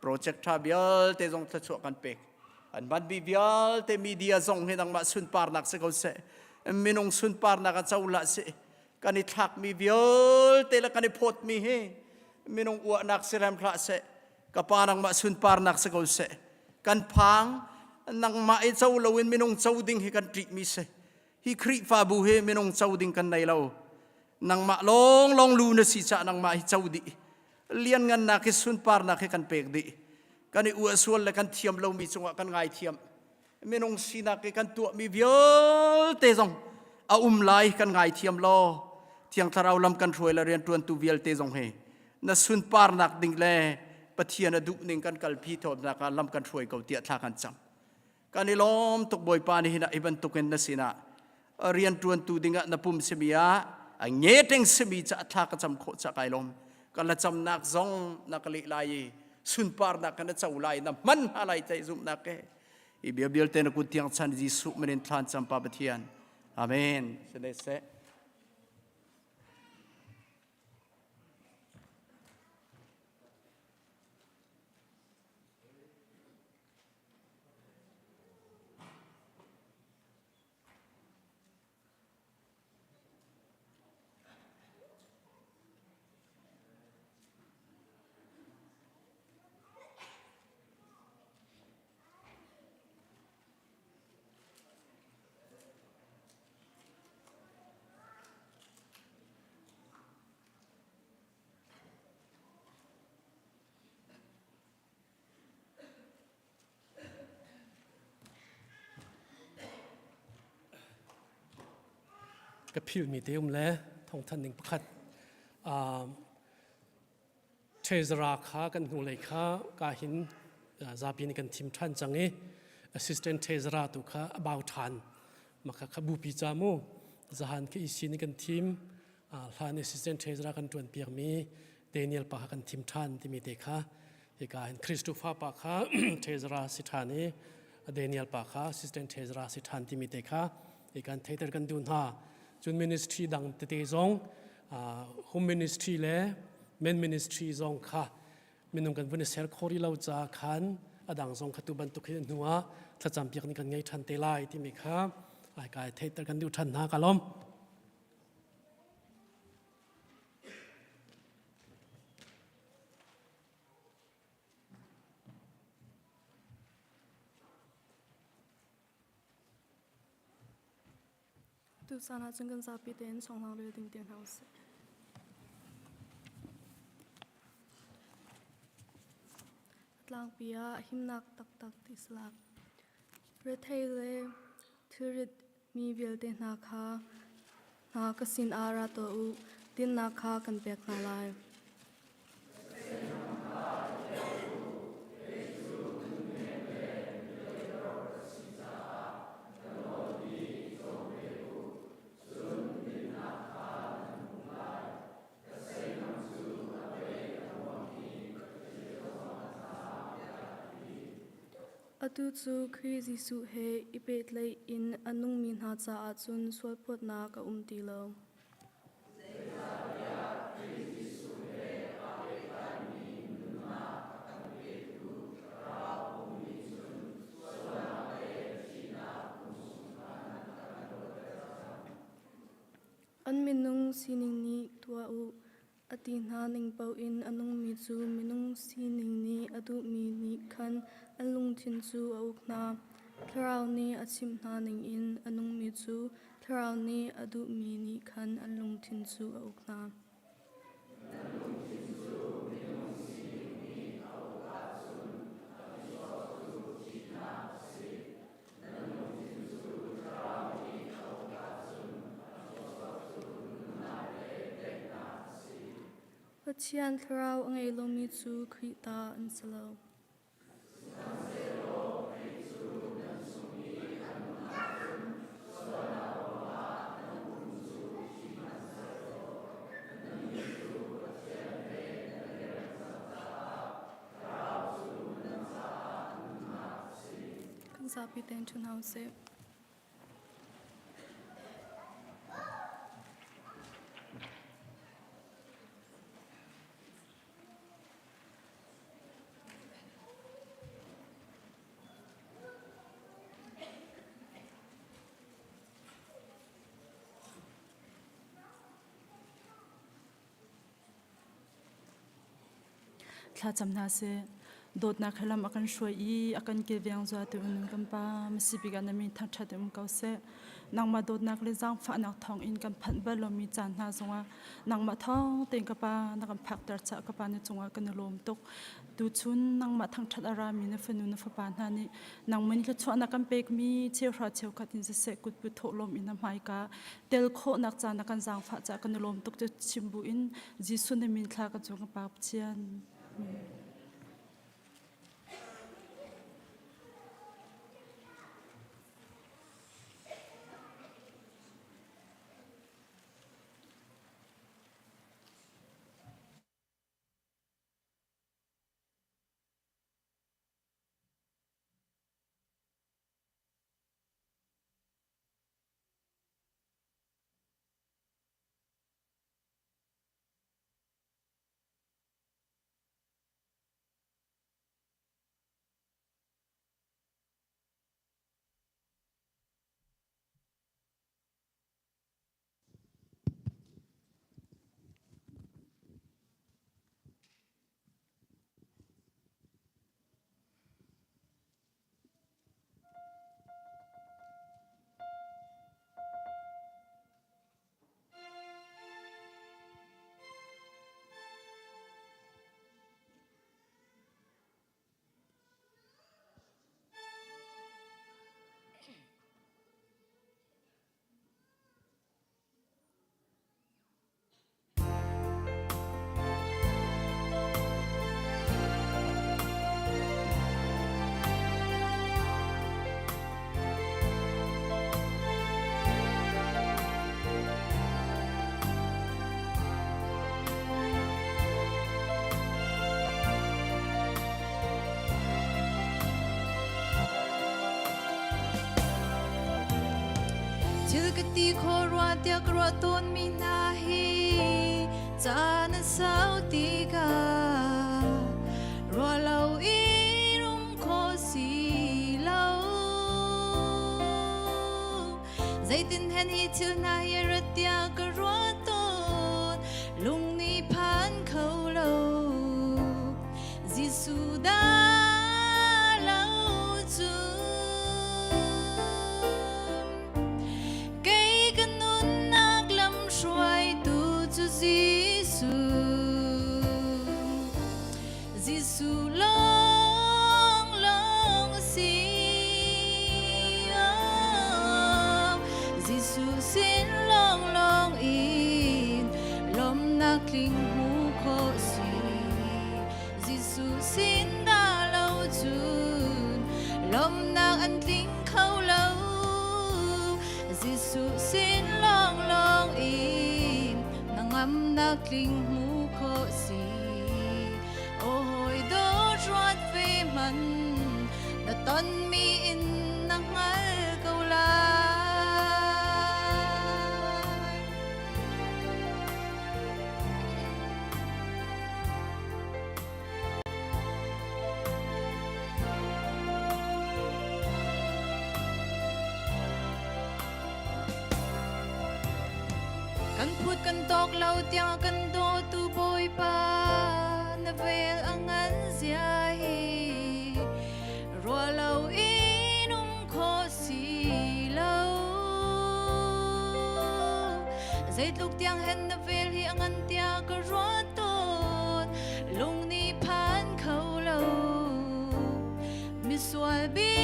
project trabial te jong tha chu kan pek an ban bi bial te media jong he nang ma sun par nak se ko se minong sun par nak chaula se kani thak mi bial te la kani phot mi he minong u nak se ram thla se ka pa nang ma sun par nak se ko se kan phang nang ma e chau lowin minong chau ding he kan tri mi se hi khri fa bu he minong chau ding kan nai lo nang ma long long lu na si cha nang ma hi chau di lian ngan na ke sun par na ke kan pek di kan i u sual le kan thiam lo mi chunga kan ngai thiam menong sina ke kan tua mi viol te zong a lai kan ngai thiam lo thiang tharau lam kan roi la rian tuan tu viol te zong he na sun par nak ding le pathian adu ning kan kal phi thop na ka lam kan roi ko tia thla kan cham kan ilom tok boy pa ni hina iban token na sina rian tuan tu dinga na pum semia a nge teng semi cha thla ka cham kho cha kai lom kan la cham nak zong na kali lai sun par nak kan chau lai na man halai tai zum nak ke i bial ten ku tiang chan jisu men than cham pa pathian amen seกับพิวมีเดียมและทองท่านหนึ่งประคัดเทศราคากันหูเลยค่ะกาหินซาบินกันทีมท่านจังเอ assistant เทศราตุค่ะบ่าวทันมาค่ะขบูปีจามูจะหันคืออีสินกันทีมท่าน assistant เทศรากันจวนเปียกมีเดนิเอลปะกันทีมท่านที่มีเด็กค่ะอีกการคริสโตฟาปะค่ะ เทศราสิทานีเดนิเอลปะค่ะ assistant เทศราสิทานที่มีเด็กค่ะอีกการเทศกันดูน่าจุน ministry ดังเตจงhome ministry และ main ministry จงค่ะมินุกันวันนี้เสร์คอรีเราจะขันอดังจงขัตุบันตุกหัวถ้าจำเปียกนี่กันไงทันเตลัยที่มีค่ะไอ้กายเทศกันดูทันหากะล้อมตุสานาจึงกันซาปิเตนสองหลังเรือดิ่งเตียงเฮาส์ลางปียหิมนักตักตักติสลักเรือไทยเลทุริดมีเวลเตนาคานากสินอาราโตอุดินนาคากันเปียกนาลายอตุจูคริสิสุเฮอิเปตเลยอินอนุมินหาจาอาจุนสวดพดนากะตีโลอันมินุงสินิงนี้ตัวอุอตินาหนิงเปาอินอนุมิจูมินุงสินิงนี้อดุมีนิคันอันลุงทินจูอุกนาทราวนี้อชิมนาหนิงอินอนุมิจูทราวนี้อดุมีนิคันอันลุงทินจูอุกนาเชียนทราวอังเอโลมิจูคริตาอันสโลกันซาปิเตนชุนเฮาเซทลาจำนาเซ dot na khalam akan shoi I akan ke vyang zwa tu un kan pa masibi gan mi thak that um kau se nang ma dot nak le jang fa nak thong in kan phan ba lo mi chan na zonga nang ma thong ten ka pa na kan phak tar cha ka pa ne chunga kan lom tok tu chun nang ma thang that ara mi na fanu na fa pa na ni nang mani le chwa na kan pek mi cheu ra cheu ka tin se kut pu tho lom in mai ka tel kho nak cha na kan jang fa cha kan lom tok te chimbu in jisu ne min thla ka chunga pa chian Chilkati khorwa tia kro ton mi na hi chana sau ti ka ro lo I rum kho si lo zaitin hen hi chil na hi ra tia kro ton lung ni phan khâu lo jisu da lo chu Giêsu long long si Giêsu xin long long in lom na kling hu kho si Giêsu xin da lâu chun lom na an kling khâu lâu Giêsu xin long long in nangam na kling hu kho si ruột về mặn đã ton mi in nắng ai câu lai kan phut kan tok lâu tia kan do tu boy pa na vel angan zia hi ro lâu inum kho si lâu zait luk tiang hen na vel hi angan tia ka ro ton lung ni phan khâu lâu mi sual bi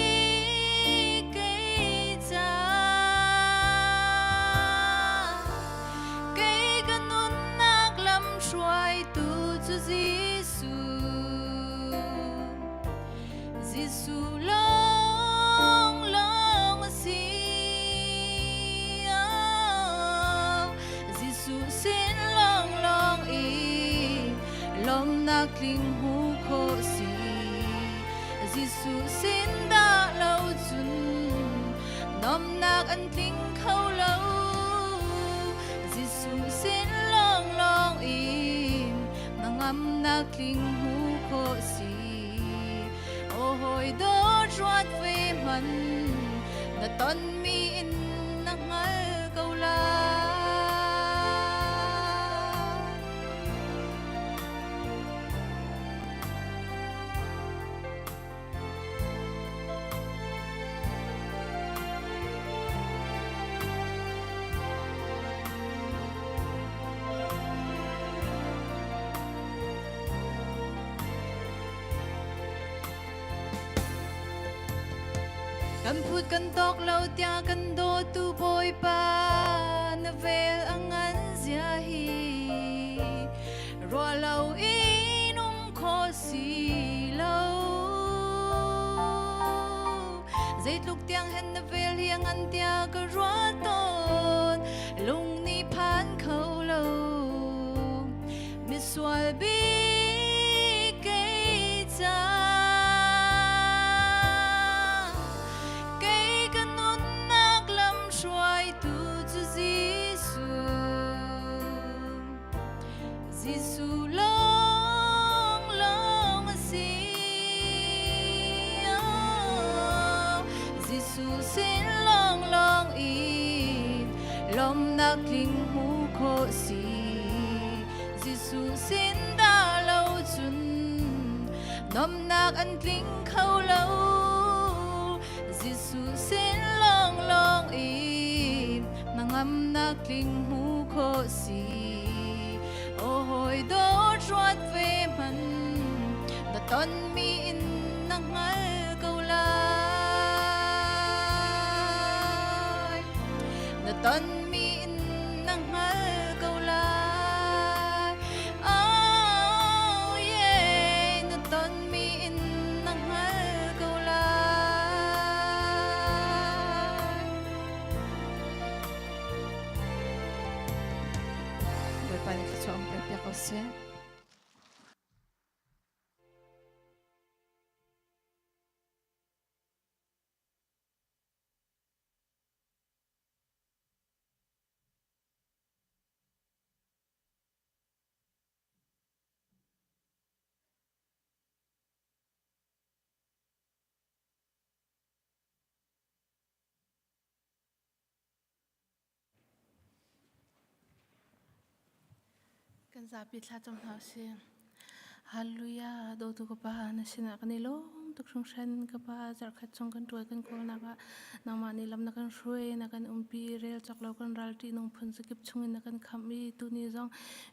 cây cha cây kan nun nak lam shuai tu chu Giêsu long long si Giêsu xin long long in lom na kling hu kho si Giêsu xin da lâu chun nom nak an kling khâu lâu Giêsu xin long long in nangam na kling hu kho si hồi đó ruột về mặn đã ton mi in nắng ai câu la กันพูดกันตอกเราเตียกันโดตูบอยปานเวลอังอันเสียฮีรัวเราอีนุ่มโคสีเราใจลูกเตียงเห็นเวลเฮียงอันเตียก็รัวตนลุงนี่ผ่านเขาเรามิสวาบีเกจาลมนักลิงหูโคสีจิสูสินดาเลาจุนนมนักอันกลิงเขาเลาจิสูสินลองอีนางอำนักลิงหูโคสีโอ้โหยโดจวดเวมันแต่ตอนมีอินนางไงเกาลายแต่ตอนกันซาปิดลาจงเท้าเสียฮาเลลูยาโดตุกปานะสินะกันนิโลตุกชงเชนกปาจากขัดชงกันตัวกันโคนักนางมานิลำนักกันช่วยนักกันปีเรลจากเรากันรัลตีนงพันสกิปชงนักกันคำมีตุนิจง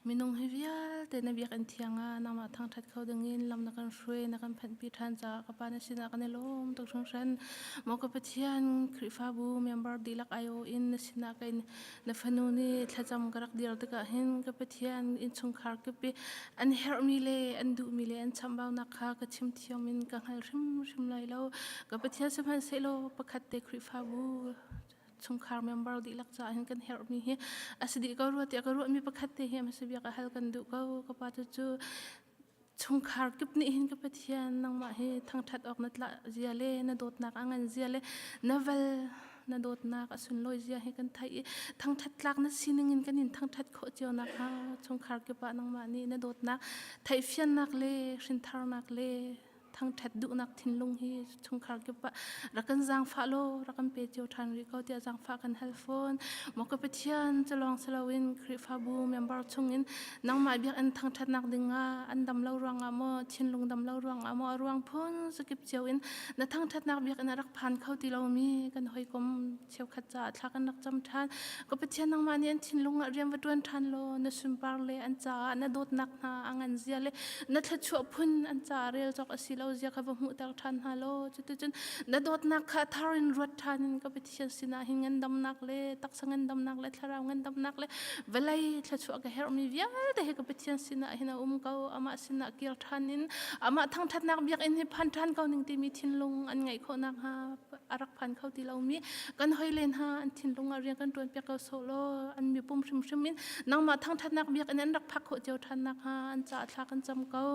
มีนงเฮียลแต่นบีกันเทียงนางมาทางทัดเขาดึงินลำนักกันช่วยนักกันพันปีทันจากปานะสินะกันนิโลตุกชงเชนมอกปะเทียนคริฟาบูเมมเบอร์ดีลักไอโออินนะสินะกันนฟนูนี่ทะจำกรักเดียร์ตะกะหินกปะเทียนอินชงคาร์กปีอันเฮร์มิเลอันดูมิเลอันชำบ่าวนักข้ากชิมเที่ยวมินกังหัลชิมไลโลกับประเทศสมันเซโลประคัดเตคริฟาบูชงคาร์เมมเบอร์ดีลักจ่าเห็นกันเฮร์มีเฮอาศัยก็รู้ที่ก็รู้มีประคัดเตเฮมาสบีก็ฮัลกันดูก็ปาจุจูชงคาร์กิบนี่เห็นกับประเทศนังมาเฮทางทัดออกนัดละเจียเล่นดดนักอังกันเจียเล่นเวลนดดนักสุนลอยเจียเฮกันไทยทางทัดลักนัดซีนึงเงินกันนินทางทัดโคเจียวนักฮะชงคาร์กิบนังมานี่นดดนักไทยเฟียนนักเล่ชินทาร์นักเล่ทางทัดดูนักทิ้งลงฮีชงคาร์กิบรักกันจางฟ้าโลรักกันเปเจียวทันริโกเตียจางฟ้ากันเฮลโฟนมอกเปเทียนจะลองสลาวินคริฟาบูเมมเบอร์ชงอินนังมาเบียอันทางทัดนักดึงอันดำเล่ารวงอามอทิ้งลงดำเล่ารวงอามอรวงพ้นสกิบเจียวอินนัทางทัดนักเบียอันรักพันเข้าตีเรามีกันหอยกลมเชียวขัดจัดทักกันนักจำทันก็เปเทียนนังมาเนี่ยทิ้งลงเรียนวัดวันทันโลนสุนบาร์เลอันจ่าอันโดดนักนาอังอันเจียเลนัทชัวพุ่นอันจ่าเรียลจากสิเราเจียกับหูตาทันฮัลโหลจุดจนนดดนักทารินรถทันก็ไปที่เชียงสินาหิเงินดำนักเล่ตักสังเงินดำนักเล่ทาราวเงินดำนักเล่เวลาที่ชัวก็เฮร์มีวิอาแต่เฮก็ไปที่เชียงสินาหินาเขาอามาสินาเกียร์ทันินอามาทั้งทัดนักเบียกอินให้พันทันเขาหนึ่งที่มีทิ้งลงอันไงเขานักฮะอารักพันเขาที่เรามีกันหอยเลนฮะอันทิ้งลงเรียนกันตัวเปียกเขาโซโลอันมีปุ่มชิมมินนังมาทั้งทัดนักเบียกอันนั้นรักพักเขาเจียวทันนักฮะอันจ่าทักกันจำเขา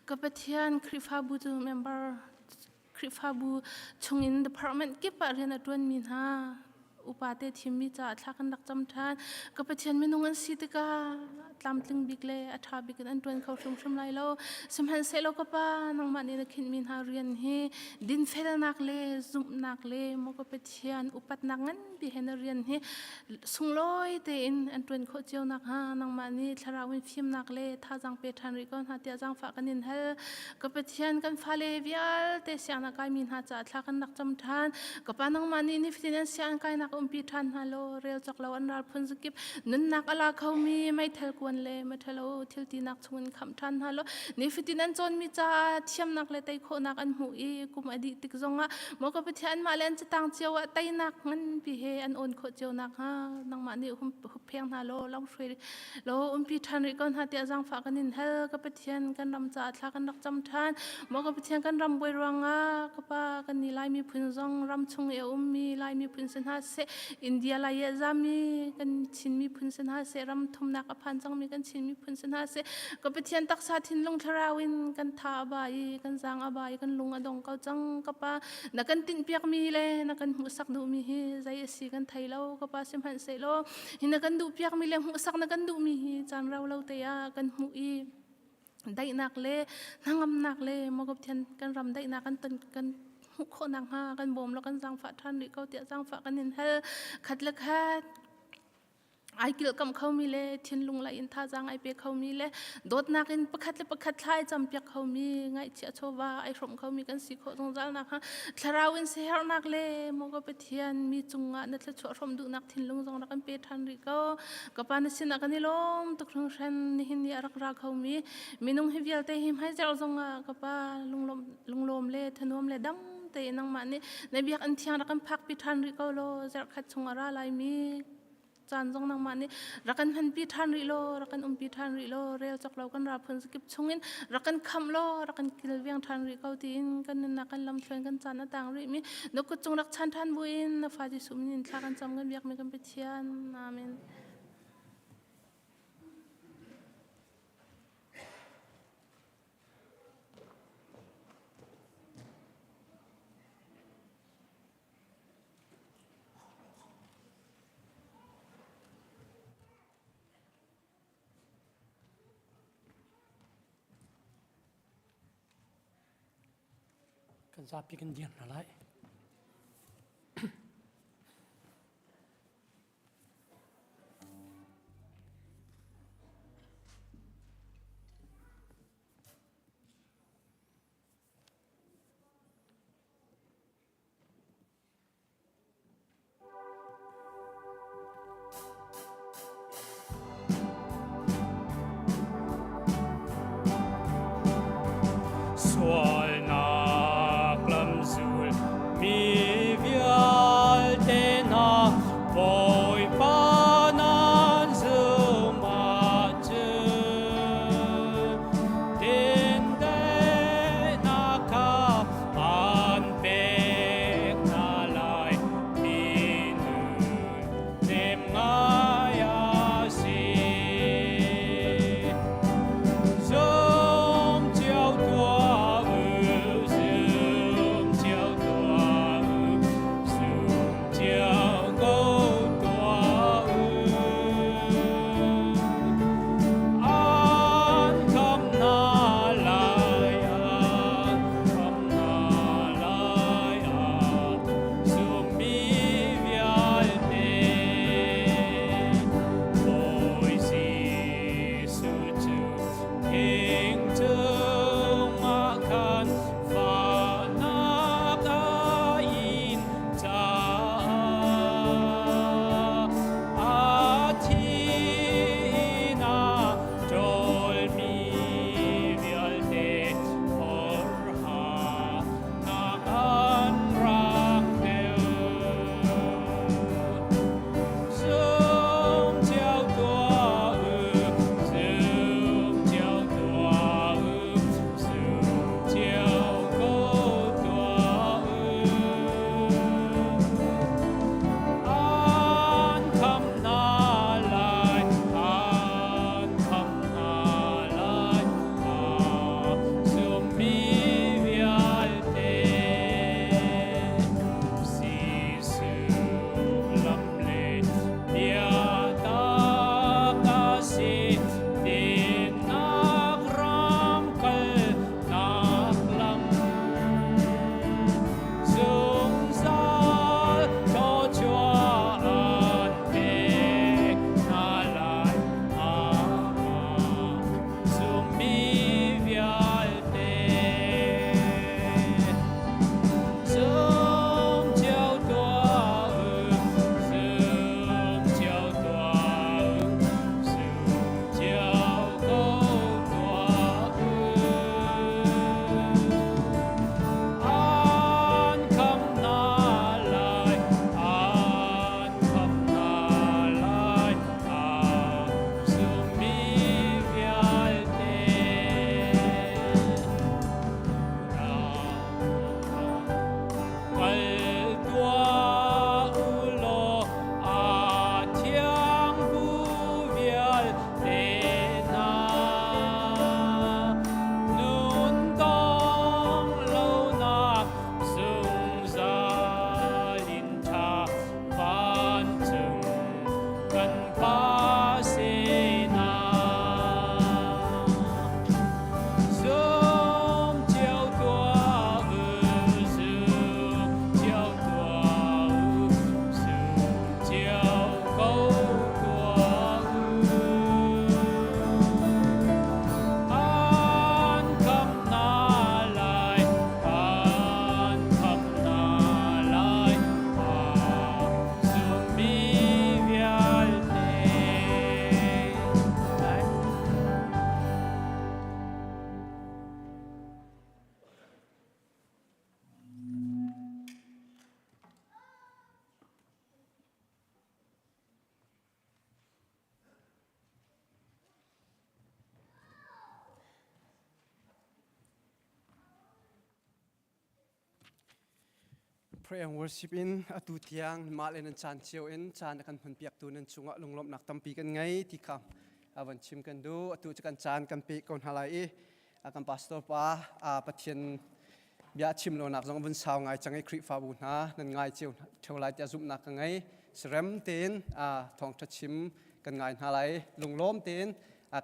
กับประเทศคริฟาบูจูเมมเบอร์คริฟาบูชงอินดีพาร์ตเมนต์เก็บปะเรียนอัดวันมินฮาอุปาเตทีมมีจ่าทักกันดักจำทานกับประเทศไม่นุ่งอันสิตกาตามตึงบิกเล่อัฐาบิกันอันตัวเขาชมไลโลสมัยเซโลกับป้านังมันนี่นักขินมินฮาเรียนเฮดินเฟลนักเล่ซุมนักเล่มกับประเทศอุปัตนักงั้นบิเฮนเรียนเฮสุงลอยเตอินอันตัวเขาเจียวนักฮานังมันนี่ทาราวินฟิมนักเล่ท่าจังเปทันริกอนฮาเตียจังฝากกันนินเฮกับประเทศกันฟาเลวิอัลเตเสียงนักไกมินฮาจ่าทักกันดักจำทานกับป้านังมันนี่นิฟิตินันเสียงไกนัก ปีทันฮัลโหลเรียลจากเราอันราพันสกิปนันนักอะไรเขามีไม่เทลกวนเลยไม่เทลโอทิลตีนักชวนคำทันฮัลโหลนี่ฟิตินันจนมีจ่าเทียมนักเลยไตโคนักอันหูอีกุมอดีติกจงอ่ะมอกไปเทียนมาเล่นจะตั้งเจียวไตนักมันปีเฮอันโอนโคเจียวนักฮะนังมานี่หุ่มเพียงฮัลโหลลองช่วยโลปีทันริกอนฮะเตียจังฝากกันนินเฮลก็ไปเทียนกันรำจ่าทากันนักจำทันมอกไปเทียนกันรำบวยรังอ่ะก็ป้ากันนี่ไล่มีพื้นจงรำชงเอวมีไล่มีพื้นเส้นหาเสอินเดียไล่เยจามีกันชินมีพื้นเส้นหาเสรำทุ่มนักอภันจังมีกันชินมีพื้นเส้นหาเสก็ไปเทียนตักษาทินลงทราวินกันทาบายกันจางอบายกันลุงอดงเกาจังก็ป้านักกันตินเปียกมีเลยนักกันหูสักดูมีใจสีกันไทยเราก็ป้าสิมหันเสโลหินักกันดูเปียกมีเลยหูสักนักกันดูมีจานเราเตียกันหูอีได้นักเล่นั่งอำนักเล่มกับเทียนกันรำได้นักกันตันกันหุกคนนังหากันบ่มแล้วกันจังฝาท่านหรือเขาเตียจังฝากันนินเฮขัดละขัดไอเกี่ยวกับเขามีเล่เทียนลุงละอินท่าจังไอเปียเขามีเล่โดดนักอินประคัดเลยประคัดท้ายจำเปียเขามีไงเชียโชวาไอสมเขามีกันสีโคตรงจังนักฮะทาราวินเสียนักเล่มกับไปเทียนมีจุงอ่ะนั่นละชั่วสมดูนักเทียนลุงจังนักกันเปียท่านหรือเขากับปานิสินักกันนี่ล้มตุกครั้งเช่นนี่หินนี่รักรักเขามีนุ่งให้เวียลแต่หิมให้เจ้าจังอ่ะกับปาลุงลมเล่ทนวมเล่ดำแต่นังมันนี่ในเบียกอันเทียงรักกันพักปีทันหรือเขาโลจะขัดชงอะไรลายมีจานจงนังมันนี่รักกันพันปีทันริโลรักกันปีทันริโลเรียลจากเรากันรับพันสกิปชงอินรักกันคำโลรักกันกิลเวียงทันริเขาตีนกันนักกันลำเทนกันจานต่างริมีนกกจงรักชันทันบุอินฟ้าที่สุมินทากันจำกันเบียกไม่กันไปเทียนอาเมนกันซาปีกันเดียนอะไร Swal na klam zul pray and worship in atu tiang ma len chan chiu in chan kan phun piak tu nan chunga lunglom nak tampi kan ngai ti kham awan chim kan du atu chakan chan kan pe kon halai akan pastor pa pathian bia chim lo nak jong bun saw ngai changai khri fa bu na nan ngai chiu tholai tia zum nak ngai srem ten Thawngtha chim kan ngai halai lunglom ten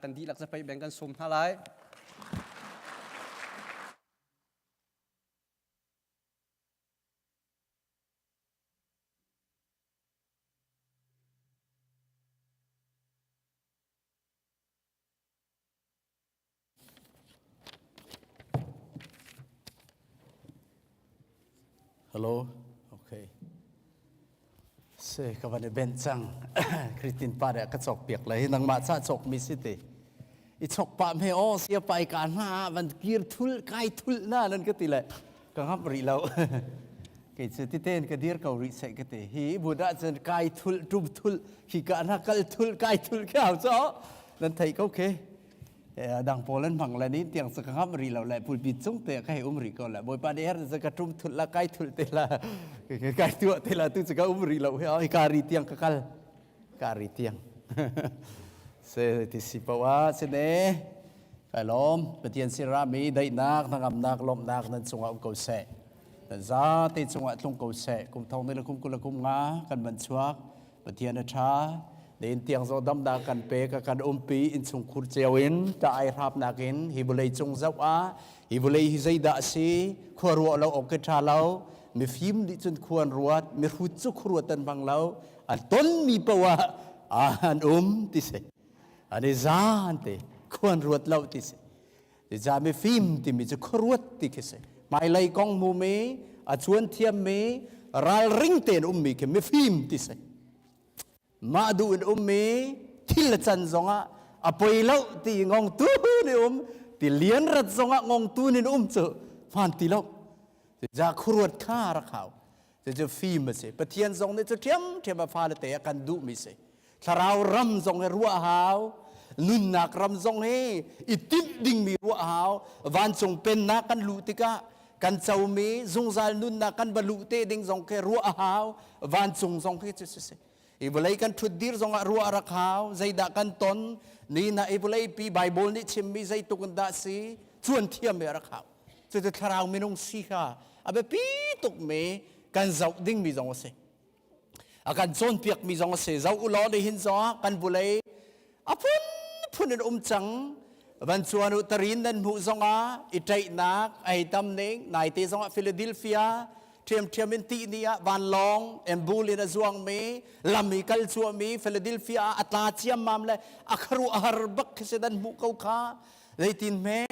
kan di lak zapai beng kan sum halai Hello, okay. Se kawan ben chang Kristin pa de ka chok piak lai nang ma cha chok mi si te I chok pa me o sia pai kan ha van kir thul kai thul na nan ka ti le ka ngap ri lo ke se ti ten ka dir ka ri se ka te hi bu da chen kai thul tum thul hi ka na kal thul kai thul ka cho nan thai ka okay dang Poland phang la ni tiang sa kham ri lo la pul pi chung te kai ri ko la boy pa de her sa ka tum thul la kai thul te la kai tu te la tu sa ka ri lo he ka ri tiang ka kal ka ri tiang se ti si pa wa se ne kai lom patien sira mi dai nak ngam nak lom nak nan chunga ko se tan za te chunga tlung ko se kum thong ne la kum kula kum nga kan ban chuak patien a tha đến tiếng gió đâm đa cần pe cả cần ôm pi in chung khur treo in ta ai rap nakin hi bulei chung zau a hi bulei hi zai da si khuru lo ok cha lo mi phim di chun khuan ruat mi hu chu khruat tan bang lo an ton mi pawa an ti se ani zan te khuan ruat lo ti se za mi phim ti mi chu khruat ti ke se mai lai kong mu me a chuan thiam me ral ring ten mi ke mi phim ti se ma du in me thil chan zonga apoi lo ti ngong tu ni ti lian rat zonga ngong tu ni chu fan ti lo ja khruat kha ra khaw je fi ma se pathian zong ne chu thiam ma fa le te kan du mi se tharau ram zong he ruwa haw nun nak ram zong he itip ding mi ruwa haw van chung pen na kan lu ti ka kan chau mi zung zal nun na kan balu te ding zong ke ruwa haw van chung zong ke chu se ibulay kan thudir zonga ruwa rakhaw zaida kan ton ni na ibulay pi bible ni chimmi zai tukunda si chuan thiam me rakhaw chu chu tharau minung si kha abe pi tuk me kan zau ding mi zong se akan zon piak mi zong se zau ulo de hin zo kan bulay apun phunin chang ban chuan utarin nan mu zonga itai nak ai tam ning nai te zonga Philadelphia thiam in ti nia van long embulin a zuang me lami kal chu mi Philadelphia atla chiam mam le akhru har bak se dan mu kau kha leitin me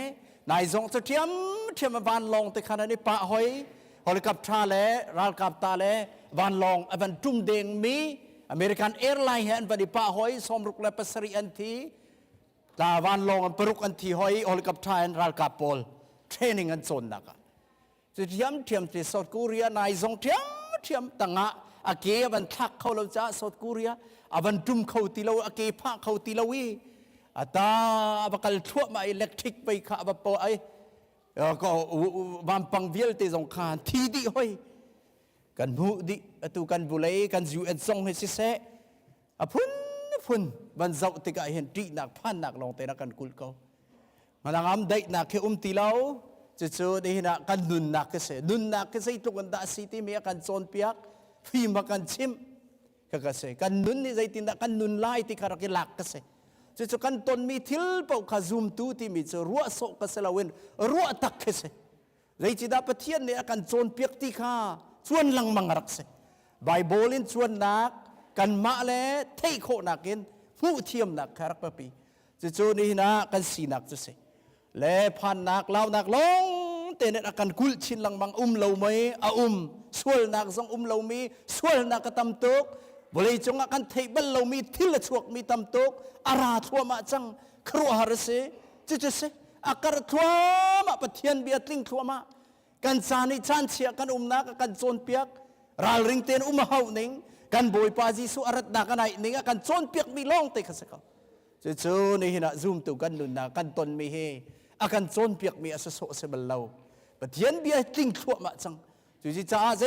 nai zong chu thiam van long te khana ni pa hoi helicopter le ral kap ta le van long avan tum deng mi American Airline han ba di pa hoi som ruk le pasari an thi ta van long an peruk an thi hoi helicopter an ral kap pol training an chon naka thiam te South Korea nai zong thiam tanga ake ban thak khau lo cha South Korea aban tum khau ti lo ake pha khau ti lo wi ata bakal thua ma electric pai kha ba po ai ko bam pang vial te zong khan thi di hoi kan mu di atu kan bulai kan ju en song he si se phun ban zau te ka hen ti nak phan nak long te na kan kul ko manangam dai na ke ti lo chu de hina kan nun nak ke se tu kan da city me kan chon piak phi ma kan chim ka se kan nun ni zai tin da kan nun lai ti khara ke lak ka se chu kan ton mi thil pau kha zoom tu ti mi chu ruwa so ka se lawin ruwa tak ke se zai chi da pathian ne kan chon piak ti kha chuan lang mangarak se bible in chuan nak kan ma le thei kho nakin hu thiam nak kharak pa pi chu ni hina kan si nak chu se le phan nak lau nak long te ne akan kul chin lang mang lo mai a sual nak zong lo mi sual nak tam tok bolei chunga kan thei bal lo mi thil chuak mi tam tok ara thua ma chang khru har se chi se akar thua ma pathian bia tling thua ma kan chani chan chia kan nak kan chon piak ral ring ten hau ning kan boy pa ji su arat na kan ai ning kan chon piak mi long te kha se ka chu ni hina zoom tu kan nun na kan ton mi he akan chon piak mi asa so se bal lo pathian bia tling thua ma chang จุดจ้าเจ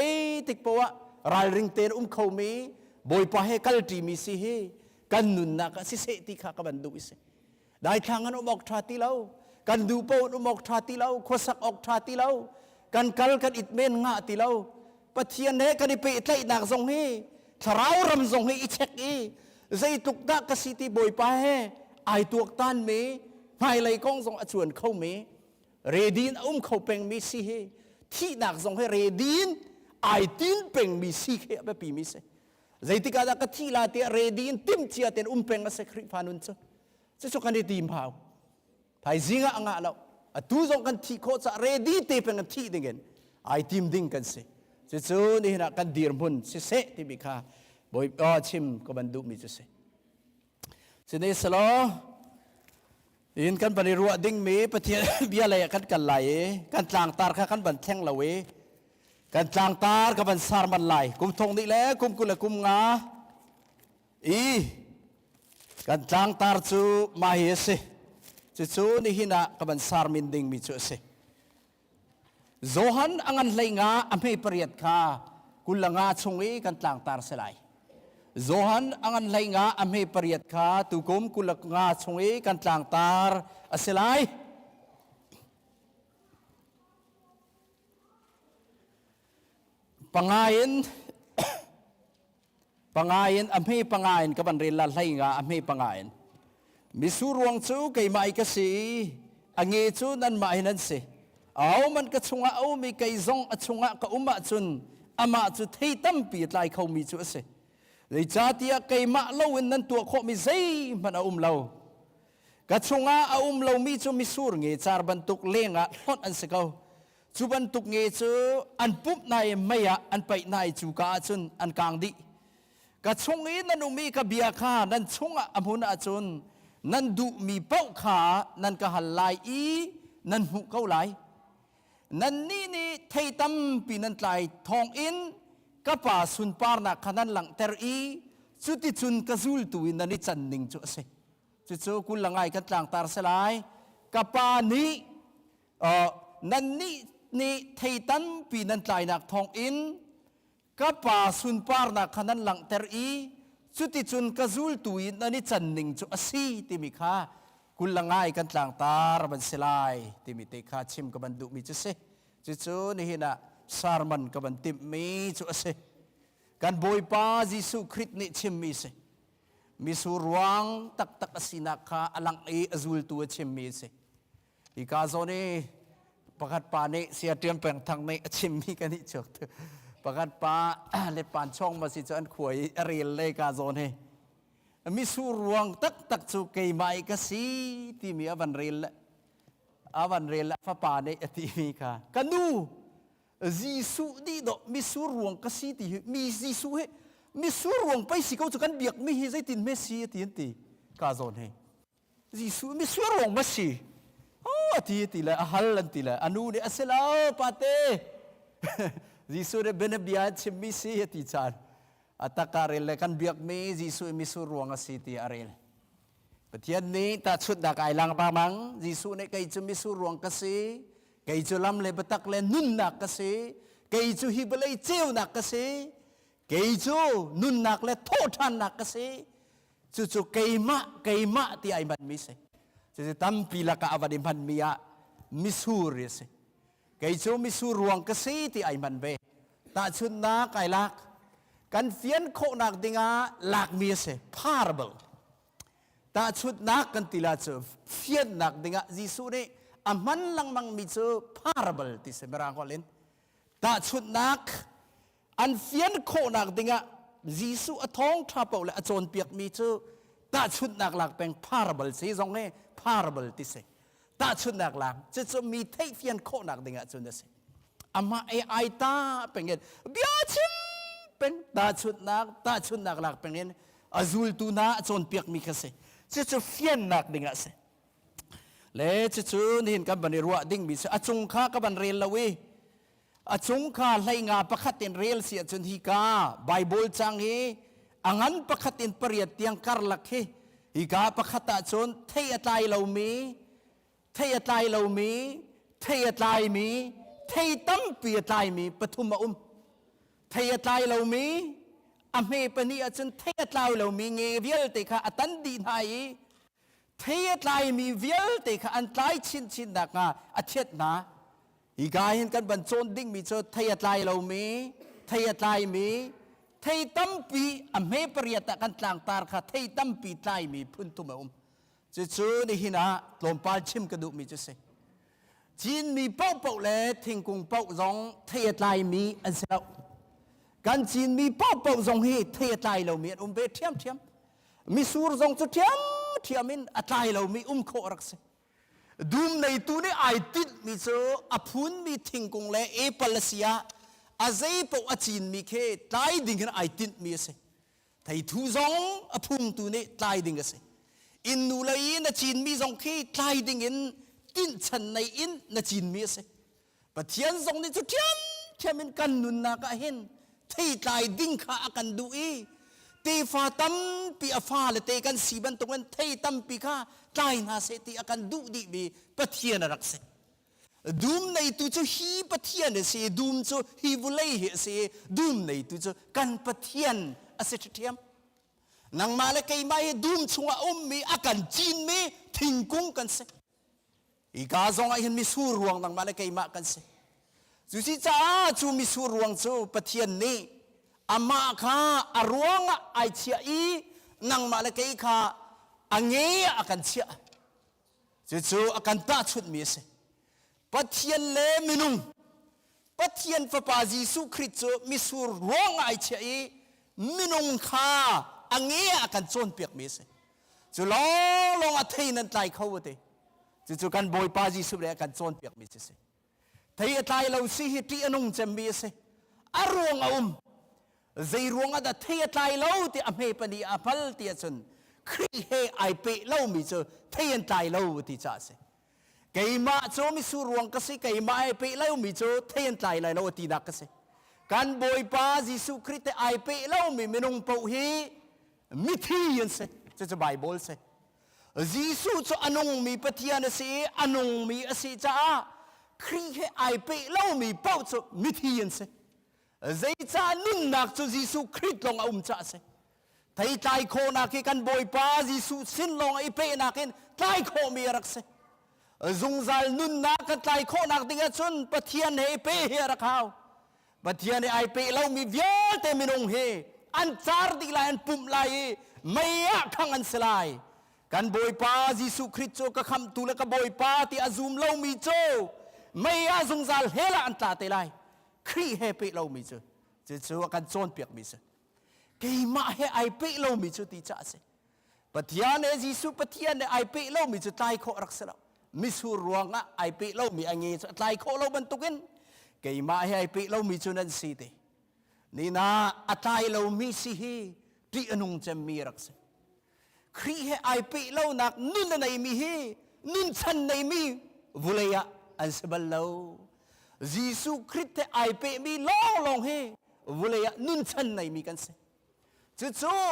ติกปะรายริงเตนเขามีบอยปะให้กัลตีมีสิเฮกันนุนนักสิเสติข้ากันดูสิได้ทางนั้นออกทาติเลากันดูปนออกทาติเลาขสักออกทาติเลากันกัลกันอิดเมนงาติเลาปะเทียนเฮกันไปไต่นักทรงเฮทาราวรำทรงเฮอิเช็กอีใจตุกดักกสิติบอยปะให้ไอตัวตันมีไม่เลยกองทรงอชวนเขามีเรดินเขาเป็นมีสิเฮที่นักทรงให้เรดินไอตินเป็นมีสิเฮแบบปีมีเสใจติกาดักที่ลาเตเรดินติมเชียเตนเป็นมาเสคริฟานุนเจ้าจะกันได้ทีมพาวภายซิงอ่างเราตู้ทรงกันที่โคจะเรดิเตเป็นกันที่ดิ่งไอทีมดิ่งกันเสจะนี่นะกันดีร์มุนเสที่บิคาบอยชิมก็บรรดุมีจะเสจะนี่สโลอินกันปนิรัวดิ่งมีประเทศเบียอะไรกันไหลกันจางตาร์กันบันแทงละเวกันจางตาร์กับบันสารบันไหลกุมทงนี่แหละกุมกุลกุมงากันจางตาร์จูมาเฮเสจูนี่หินะกับบันสารมินดิ่งมีจูเสโจฮันอังันไหลงาอเมปริยัดคากุลงาชงกันจางตาร์เสลายโจฮันอังันไหลงาอเมปริยัดคาตุกุมกุลงาชงกันจางตาร์เสลายpangain amhi pangain kaban rela lainga amhi pangain misuruang chu kay mai kasi ange chu nan mainan se aw man ka chunga aw mi kay zong achunga ka uma chun ama chu thei tam pi tlai khau mi chu se lei chatia kay ma lowin nan tu kho mi zai man lo ka chunga lo mi chu misur nge char bantuk lenga hot an se kau chu ban tuk nge chu an pup nai maya an pai nai chu ka chun an kang di ka chung in nan umi ka bia kha nan chunga amhuna chun nan du mi pau kha nan ka halai i nan hu kau lai nan ni thei tam pi nan tlai thong in ka pa sun par na khanan lang ter i chu ti chun ka zul tu in nan ni chan ning chu se chu kul langai ka tlang tar selai ka pa ni nan ni thei tan pi nan tlai nak thong in ka pa sun par na khanan lang ter i chuti chun ka zul tu in ani chan ning chu asi ti mi kha kul langai kan tlang tar ban selai ti mi te kha chim ka ban du mi chu se chu ni hina sarman ka ban tim mi chu ase kan boy pa jisu khrit ni chim mi se mi su ruang tak asina kha alang e azul tu chim mi se i ka zone pakat pa ni sia tiam peng thang nei achim mi kan ni chok pakat pa le pan chong ma si chan khoi aril le ka zon he mi su ruang tak chu kei mai ka si ti mi avan rel fa pa nei ati mi ka kanu jisu di do mi su ruang ka si ti mi jisu he mi su ruang pai si ko chu kan biak mi hi zai tin me si ti ka zon he jisu mi su ruang ma si ti la ahal ti la anu ni asela pate jisu de benabia chimi si ti chan atakarel kan biak me jisu mi su ruang asiti arel patian ni ta chut da kai lang pa mang jisu ne kai chu mi su ruang ka si kai chu lam le batak le nun nak ka si kai chu hibalai cheu nak ka si kai chu nun nak le tho than nak ka si chu kai ma ti ai man mi seจะตั้มปีละกะอวดิมันมีอะมิสูริสไก่โจมิสูรวงกษีที่ไอมันเบตาชุนนักไอลักกันเฟียนโคนักดิงาหลักมีเสพาร์เบลตาชุดนักกันติลาเจเฟียนนักดิงาจิสุนี่อามันลังมังมีเจพาร์เบลที่เสบรางกอลินตาชุดนักอันเฟียนโคนักดิงาจิสุอท้องทราบเอาและอโจนเปียกมีเจตาชุดนักหลักเป็นพาร์เบลสีตรงนี้parable ที่เสตาชุดนักลางจะมีเทียนโคนักดิ่งจุนเสอามาไอตาเป็นเงินเบียชิมเป็นตาชุดนักลางเป็นเงินอาซูลตูน่าจนเปียกมีกษจะเฟียนนักดิ่งเสและจะนี่เห็นกันบันรัวดิ่งมีเสอจงข้ากับบันเรียนละเวอจงข้าไล่งาประคัดเต็นเรียลเสียจนฮิกาไบเบิลจังเฮอังันประคัดเต็นปริยัติยังการลักเฮอีกาประคตาชนเทียตายเรามีเทียตายมีเที thay tâm bìa tai mi pathum ma thay tai lâu mi ame pani achun thay tai lâu mi nghe vial te kha atan di nai thay tai mi vial te kha an tai chin chin dak nga athet na igahin kan ban chon ding mi cho thay tai lâu mi thay tai mi thay tâm pi ame pariyata kan tlang tar kha thay tâm pi tai mi phun tu ma chu ni hina lompal chim ka du mi chu se chin mi pau pau le thing kung pau zong thay tai mi an seกันจีนมีป้าเป่าทรงฮีเทียตายเรามีเบเทียมมีสูรทรงจุดเทียมินตายเรามีโครักษดูมในตัวนี้ไอติดมีเจออพุนมีทิงกงและเอเปลเซียอาเซปอจีนมีเคตายดิ่งกันไอติดมีเสไทยทูซองอพุนตัวนี้ตายดิ่งกันเสอินนูเลยนจีนมีทรงเคตายดิ่งกันตินชันในอินนจีนมีเสปะเทียนทรงนี้จุดเทียมินกันนุนนากะเห็นที่ตายดิ้งขากันดูอีตีฟ้าตั้มปีอาฟ้าเลยเตกันสีบันตรงนั้นที่ตั้มปีข้าตายนาเสตีอากันดูดีบีปะเทียนรักเสดูมในตัวจะฮีปะเทียนเสดูมจะฮีบุเลยเสดูมในตัวจะกันปะเทียนอาเสตเทียมนังมาเลยไกไม่ดูมชัวมีอากันจีนมีทิ้งกุ้งกันเสอีกาซองไอเห็นมีสู้รวงนังมาเลยไกมากันเสจุสิจ้าจูมิสูรวงจูปะเทียนนี้อามาข้าอารวงไอเชียอีนังมาเลกัยข้าอังเงียอากันเชียจูอากันตาชุดมีเสปะเทียนเลมินุงปะเทียนฟะปาจิสุคริสจูมิสูรวงไอเชียอีมินุงข้าอังเงียอากันโจนเปียกมีเสจูลองอาเทนันไตเขาวะเตจูกันบอยปาจิสุเรอากันโจนเปียกมีเสที่ตายเราสิฮิตีอนงจำมีเสอารวงใจรวงอะไรที่ตายเราที่อเมปนีอภัลที่จนครีเฮไอเปเรามีเจอที่ตายเราที่จ่าเสไก่มาโจมิสูรวงก็สิไก่มาไอเปเรามีเจอที่ตายเราที่นักก็สิการบอยปาจิสุคริสต์ไอเปเรามีมนุงปูฮีมิที่ยันเสจะไบเบิลเสจิสุจะอนงมีปฏิญาณเสอนงมีอสิจ้าครีเฮไอเปเล่ามีเป้าจะมิทียนเสใจจานุ่นนักจะยิสุคริสต์ลงจ่าเสไทยใจโคนักกันบอยป้ายิสุสินลงไอเปนักกันใจโคมีรักเสจงใจนุ่นนักกันใจโคนักดิ่งชนปะเทียนเฮเปเฮรักเขาปะเทียนไอเปเล่ามีเยอะแต่ไม่ลงเฮอันจาร์ดิลายอันปุ่มลายไม่อยากขังอันสลายกันบอยป้ายิสุคริสต์โจก็คำตุลกับอยป้าที่อาซุมเล่ามีโจไม่อาสงสารเฮล่าอันตาเตลัยครีเฮเปเรามีเจอจะกันโจนเปียกมีเจอเกย์มาเฮไอเปเรามีเจอตีจ่าเสปฏิญาณจิสุปฏิญาณไอเปเรามีเจอตายโครักษามิสูรวงอ่ะไอเปเรามีอังเงยตายโคเราบรรทุกินเกย์มาเฮไอเปเรามีเจอนันสีเตนี่นะอัตายเรามีสิเฮที่อนุงจะมีรักษาครีเฮไอเปเรานักนุ่นในมีเฮนุ่นชันในมีวุเลยะอันสบลาวยิสุคริสต์ไอเปมีลองเฮวุเลยนุนชันในมีกันเสจู่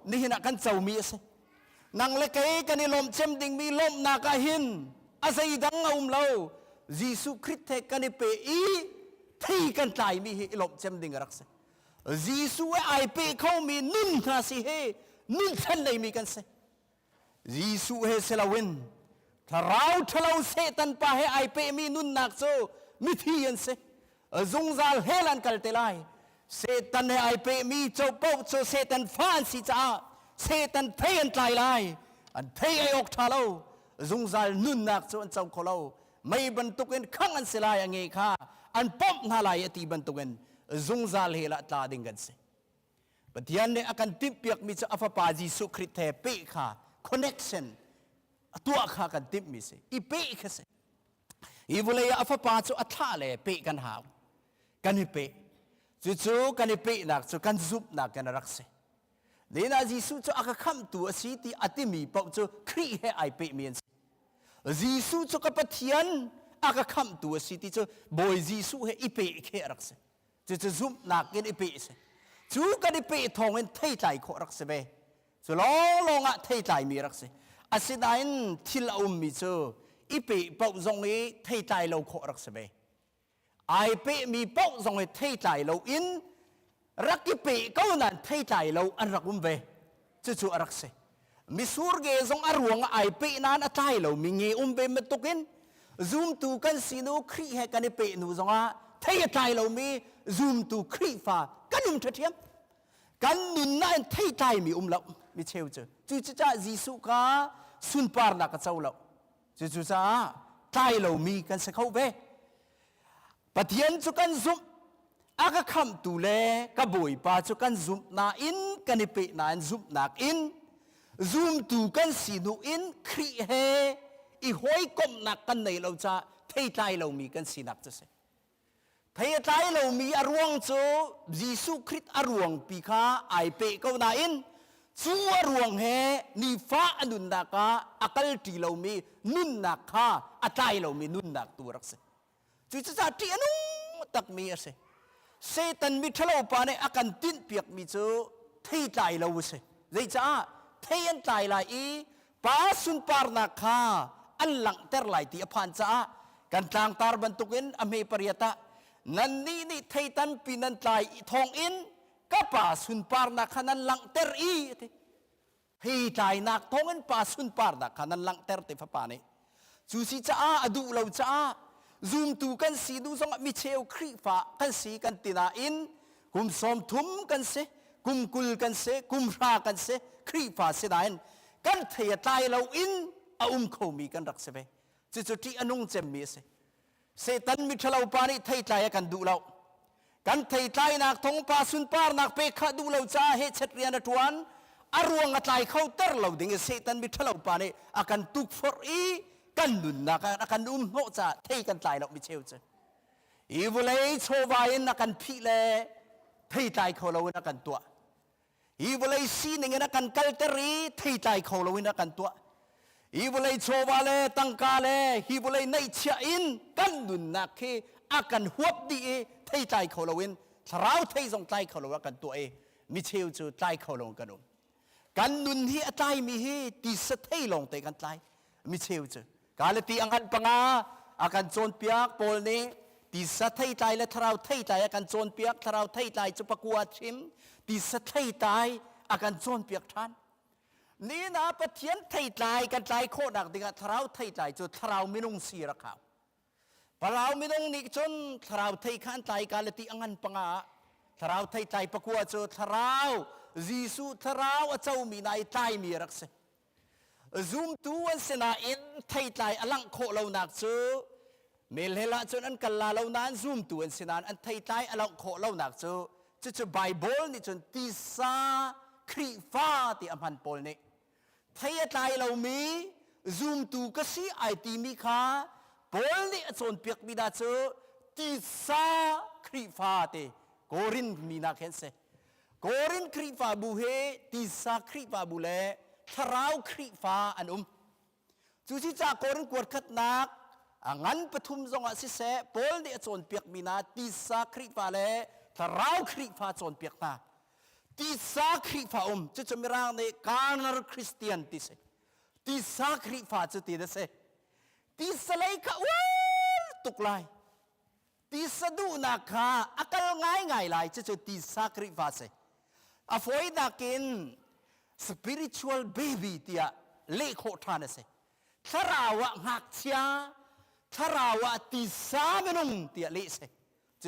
นี่นักกันเจ้ามีเสนังเล็กกันนี่ลมเชมดิงมีลมนักหินอาศัยดังเอาเรายิสุคริสต์กันนี่เปอีที่กันตายมีเฮลมเชมดิงรักเสยิสุไอเปเขามีนุนนาสิเฮนุนชันในมีกันเสยิสุเฮเซลาวินถ้าเราเสตันป้าให้ไอเปมีนุนนักโซมิทียันเสจงซาลเฮลันกัลเตลัยเสตันให้ไอเปมีโจโปโจเสตันฟานสิจ้าเสตันเทียนไตไลอันเทียออกทาโลจงซาลนุนนักโจอันเจ้าโคโลไม่บรรทุกเงินข้างอันเสลายอังเงค่าอันป้อมนาลายตีบรรทุกเงินจงซาลเฮลัตาดิงกันเสปฏิญาณเนี่ยอาการติดเปียกมีจะอัฟปาจิสุคริสต์เปค่าคอนเนคชั่นตัวข้ากันติดมิสอีเปกเสอีบุเลยอาฟปาจูอัฐาเลยเปกันหาวกันฮิเปจู่กันฮิเปนักจู่กันซุบนักกันรักเสนี่นาจิสุจูอักขมตัวสีที่อติมีปอบจูครีเฮไอเปมีนสจิสุจูกับปะเทียนอักขมตัวสีที่จูบอยจิสุเฮอีเปเครักเสจู่ซุบนักกันอีเปเสจู่กันอีเปทองเงินเทใจโครักเสเบจู่ลองอะเทใจมีรักเสอาศัยนั้นที่เรามีเจออีเปปอบจงนี้ที่ใจเราขอรักษาเบ ai pe mi pau zong thei tai lo in rakki pe ko nan thei tai lo an rakum ve chu arak se mi sur ge zong arwang ai pe nan atai lo mi nge be metukin zoom tu kan sinu khri he kan pe nu zonga thei tai lo mi zoom tu khri fa kanum thathiam kan nun na thei tai mi lo mi cheu chu cha jisu ka sun par na ka chau lo chu cha tai lo mi kan se khau ve pathian chu kan zum aka kham tu le ka boi pa chu kan zum na in kan pe na an zum nak in zoom tu kan sinu in khri he i hoi kom nak kan nei lo cha thei tai lo mi kan sinak cha se thei tai lo mi arwang chu jisu khrit arwang pi kha ai pe ko na in chu arwang he ni fa anun na ka akal ti lo mi nun na kha atai lo mi nun nak tu rak se chu cha ti anu tak mi ase Satan mi thalo pa ne akan tin piak mi chu thei tai lo se zai cha thei an tai lai i pa sun par na kha an lang ter lai ti aphan cha kan tlang tar ban tukin ame pariata nan ni thei tan pinan tai thong in ka pa sun par na kha nan lang ter i hei tai nak thong an pa sun par na kha nan lang ter te fa pa ne chu si cha adu lo cha zoom tu kan si du song mi cheu khri fa kan si kan tina in kum som thum kan se kum kul kan se kum ra kan se khri fa se dain kan thei tai lo in a kho mi kan rak se ve chu ti anung chem mi se tan mi thalo pa ni thei tai kan du lo kan thei tai nak thong pa sun par nak pe kha du lo cha he chet rian atwan arwang atlai khau ter lo ding se tan mi thalo pa ni akan tuk for i kan nun na kan no cha thei kan tai lo mi cheu che i volei chowai na kan phi le thei tai kho lo na kan tua i volei si ning na kan kalteri thei tai kho lo na kan tua i volei chowa le tangka le hi volei nei chia in kan nun na ke akan huap di e thei tai kho lo in thrau thei jong tai kho lo kan tua e mi cheu chu tai kho lo kan nun hi atai mi hi ti sa thei long te kan tai mi cheu chu kalati angan panga akan chon piak pol ni ti sa thei tai le thrau thei tai akan chon piak thrau thei tai chu pakua thim ti sa thei tai akan chon piak than ni na pathian thei tai kan tai kho dak dinga thrau thei tai chu thrau minung si ra khaw parau minung ni chon thrau thei khan tai kalati angan panga thrau thei tai pakua chu thrau jisu thrau achau mi nai tai mi rak se zoom tu an sena in thei tai alang kho lo nak chu mel hela chon an kal la lo nan zoom tu an sena an thei tai alang kho lo nak chu bible ni chon ti sa khri fa ti amhan pol ni thei tai lo mi zoom tu ka si ai ti mi kha pol ni chon piak mi da chu ti sa khri fa te korin mi na khen se korin khri fa bu he ti sa khri fa bu le thrau khri fa an chu chi cha korin kwat khat nak angan pathum zonga si se pol ni chon piak mina ti sa khri fa le thrau khri fa chon piak na ti sa khri fa chu chumirang ne carnal christian ti se ti sa khri fa chu ti de se ti salai kha tuk lai ti sadu na kha akal ngai lai chu ti sa khri fa se afoi na kin spiritual baby tia le kho thana se tharawa ngak chia tharawa ti sa menung tia le se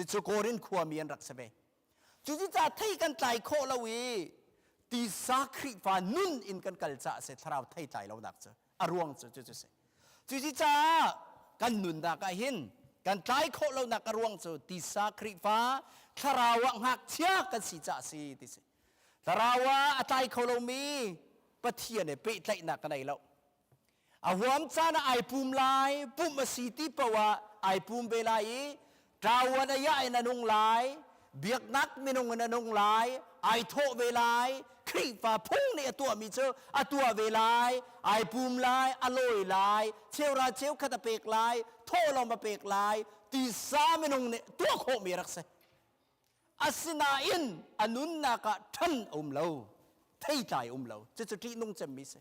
chu korin khua mian rak se be chu cha thei kan tai kho lawi ti sa khri fa nun in kan kal cha se tharaw thei tai lo nak cha arwang chu se chu cha kan nun da ka hin kan tai kho lo nak arwang chu ti sa khri fa tharawa ngak chia kan si cha si ti se tarawa atai kholomi pathian ne pe tlai na kanai lo awam chana ai pum lai pum asiti pawa ai pum be lai trawan ya ina nung lai biak nak minung na nung lai ai tho be lai khri fa phung ne atua mi chu atua be lai ai pum lai aloi lai cheura cheu khata pek lai tho lo ma pek lai ti sa minung ne tu kho mi rak se asina in anun na ka than lo thei tai lo chu ti nung chem mi se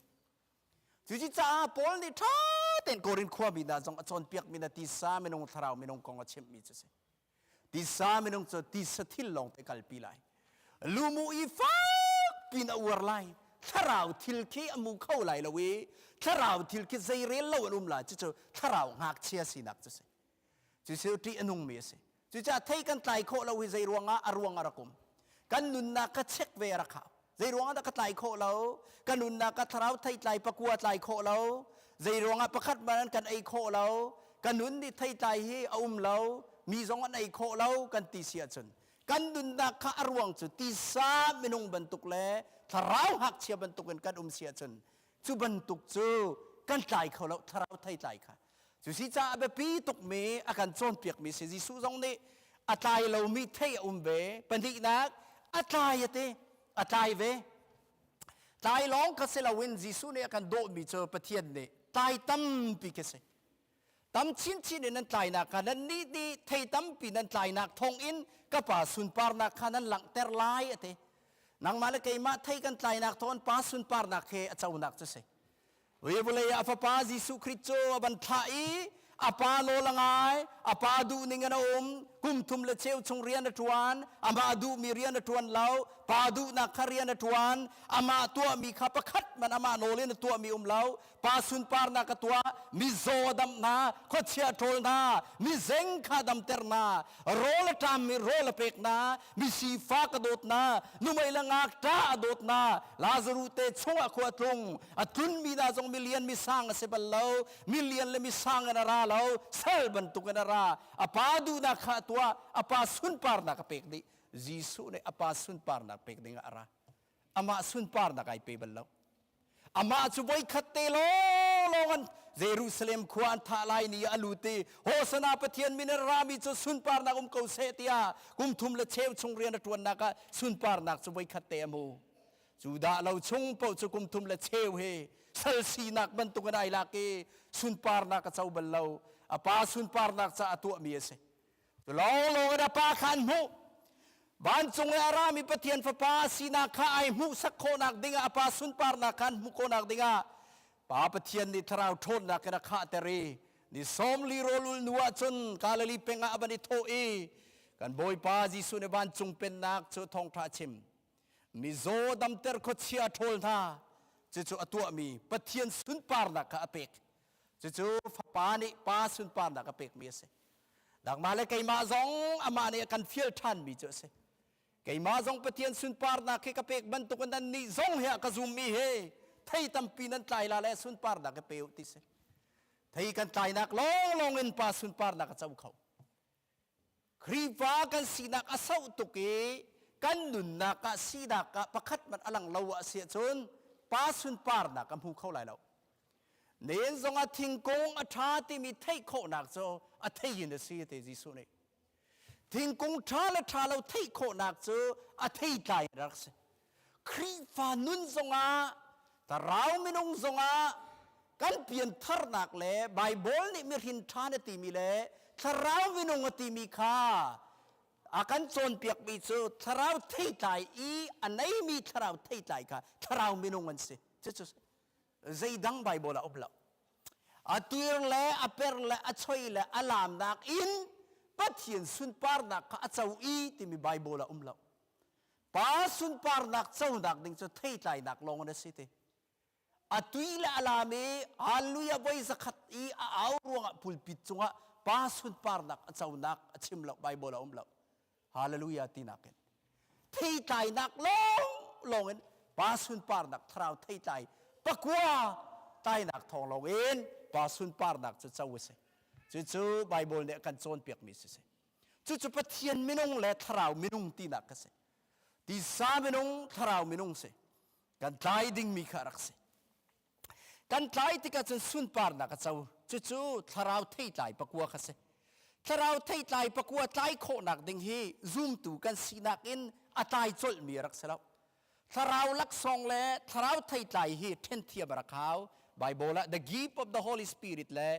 chu chi cha pol ni tha ten korin khwa mi da jong chon piak mi na ti sa mi nong tharau mi nong kong chem mi chu se ตีสามินงจะตีสถิลลงเตกัลปีไลลูมูอีฟ้าปีนอวร์ไลถ้าเราทิลคีอมูเข้าไหลละเวถ้าเราทิลคีใจเรียนเล่าอุ่มละจะถ้าเราหักเชียสินักจะสิจะเสียที่อนุมีสิจะเทกันไตโคเราใจรวงอารวงอารกุมกันนุนนักเช็คเวรข่าวใจรวงนักไตโคเรากันนุนนักทาราวไทยไตประกวดไตโคเราใจรวงประคัดมานั้นกันไอโคเรากันนุนที่ไทยไตให้อุ่มเรามีสองอันไอโคเรากันตีเสียจนกันดุนนักอารวงจุตีสามินงบรรทุกเล่ทาราวหักเชียบรรทุกกันเสียจนจูบรรทุกจูกันไตเขาเราทาราวไทยไตค่ะจุสิจ้าเบปีตุกเมอาการโจนเปียกมีเสียจิสุจงนี้อาตายเรามีเทอุมเบปันทินักอาตายเตอาตายเวตายร้องกษลาวินจิสุเนี่ยอาการโดมีเจอประเทศเนี่ยตายตั้มปีกเสตั้มชิ้นนั้นตายนักนั้นนี่เทตั้มปีนั้นตายนักทองอินก็ป่าสุนปาร์นักนั้นหลังเตอร์ไลเตนางมาเลกัยมาเทกันตายนักทอนป่าสุนปาร์นักเฮอเจ้านักจะเสเวบุเลยอาฟาปาจิสุคริสโตบันทายอาปาโลลังไงอาปาดูนิงานกุมทุมเลเชวชงเรียนทวนอามาดูมีเรียนทวนเล่าปาดูนักเรียนทวนอามาตัวมีขับขัดมันอามาโนเลนตัวมีเล่าปาสุนปาร์นักตัวมีโซดัมนาขดเชียโทลนามีเซงขาดัมเตอร์นาโรลตามมีโรลเปกนามีชีฟ้ากระโดดนานุ่มไอลังอักตาโดดนาลาซารูเตชงอขวดลงอตุนมีนาจงมิเลียนมีสร้างเสบัลเลามิเลียนเลยมีสร้างนาราเลาเซลบันตุกันนาราอปาดูนักตัวอปาสุนปาร์นักเปกดิจิสุเนี่ยอปาสุนปาร์นักเปกดิงอะไรอามาสุนปาร์นักไอเปบัลเลาอามาจุบอยขัดเตโลลงเยรูซาเล็มควานทาลายนีอลูตีโฮสนาปะเทียนมินรามีจุสุนปาร์นักเกาเซติยากุมทุมเลเชวชงเรียนตวนนักสุนปาร์นักจุบอยขัดเตมูจูดาเราชงเป่าจุกุมทุมเลเชวเฮสัลซีนักบรรทุกกันไอลักสุนปาร์นักเจ้าบัลเลาอาปาสุนปาร์นักจะอตัวมีเสลองกันอาปาขันหูบ้านจงอารามีปะเทียนฟ้าปาสีนักไอหูสักโคนักดิงอาปาสุนปาร์นักขันหูโคนักดิงป้าปะเทียนนี่ทราวโทษนักนักข้าเตรีนี่สมลีโรลุลนัวจนกาลลีเป็งอาบันิโทอีกันบอยป้าจิสุในบ้านจงเป็นนักเจ้าทองทาชิมมีโซดัมเตอร์ขดเชียโทลท่าเจ้าตัวมีปะเทียนสุนปาร์นักอเปกเจ้าฟ้าปานี่ป้าสุนปาร์นักอเปกมีเสดังมาเลยไก่มาซองอามาเนี่ยกันฟิลทันมีเจ้าเสไก่มาซองปะเทียนสุนปาร์นักอเปกบรรทุกกันนี่ซองเฮียกระซุมมีเฮไทยตั้มปีนั้นตายละและสุนปาร์นักเปย์ติเสไทยกันตายนักลองเงินป้าสุนปาร์นักเจ้าเขาครีฟ้ากันสีนักอาศัยตุกกันนุนนักสีนักประคัดมันอลังเลวเสียจนป้าสุนปาร์นักกำหูเข้าไหลแล้วเน้นทรงทิ้งกงอาชาติมีไทยโคนักโจอาไทยยินเสียเตจิสุเนทิ้งกงชาและชาเราไทยโคนักโจอาไทยตายรักษครีฟ้านุนทรงแต่เราไม่นุ่งทรงกันเปลี่ยนทาร์นักเล่ไบเบิลนี่มีหินทานตีมีเล่ถ้าเราไม่นุ่งตีมีค่าอาการโจนเปียกมีเจอถ้าเราไทยตายอันไหนมีถ้าเราไทยตายค่ะถ้าเราไม่นุ่งมันสิจะใจดังไบเบิลละอบละอาตุยเล่อาเปรเล่อาช่วยเล่อาลามนักอินปัจเจียนสุนปาร์นักอาเจ้าที่มีไบเบิลละละป้าสุนปาร์นักเจ้านักดิ่งจะไทยตายนักลงนั่นสิเตอาตุยละอาลามีฮัลลุยาไว้สักขัดเอารวงพุลปิดจงป้าสุนปาร์นักเจ้านักชิมละไบเบิลละละฮัลเลลูยาตีนักกันไทยตายนักลงป้าสุนปาร์นักทราวไทยตายปักว่าตายนักทองลงป้าสุนปาร์นักจะเจ้าเสจู่ไบเบิลเนี่ยกันโจนเปียกมีเสจู่ปะเทียนมินงและทราวมินงตีนักเสที่สามมินงทราวมินงเสกันตายดิ่งมีขารักเสกันตายที่กันจนสุนปาร์นักเจ้าจู่ทราวไทยตายปักว่าเสถ้าเราไทยตายปักว่าตายโคนักดิ่งฮีซูมตูกันสีนักอินอาตายจดมีรักเสแล้วถ้าเราลักซองและถ้าเราไทยตายฮีเทนเทียบรักเขาไบเบิลละ the gift of the Holy Spirit และ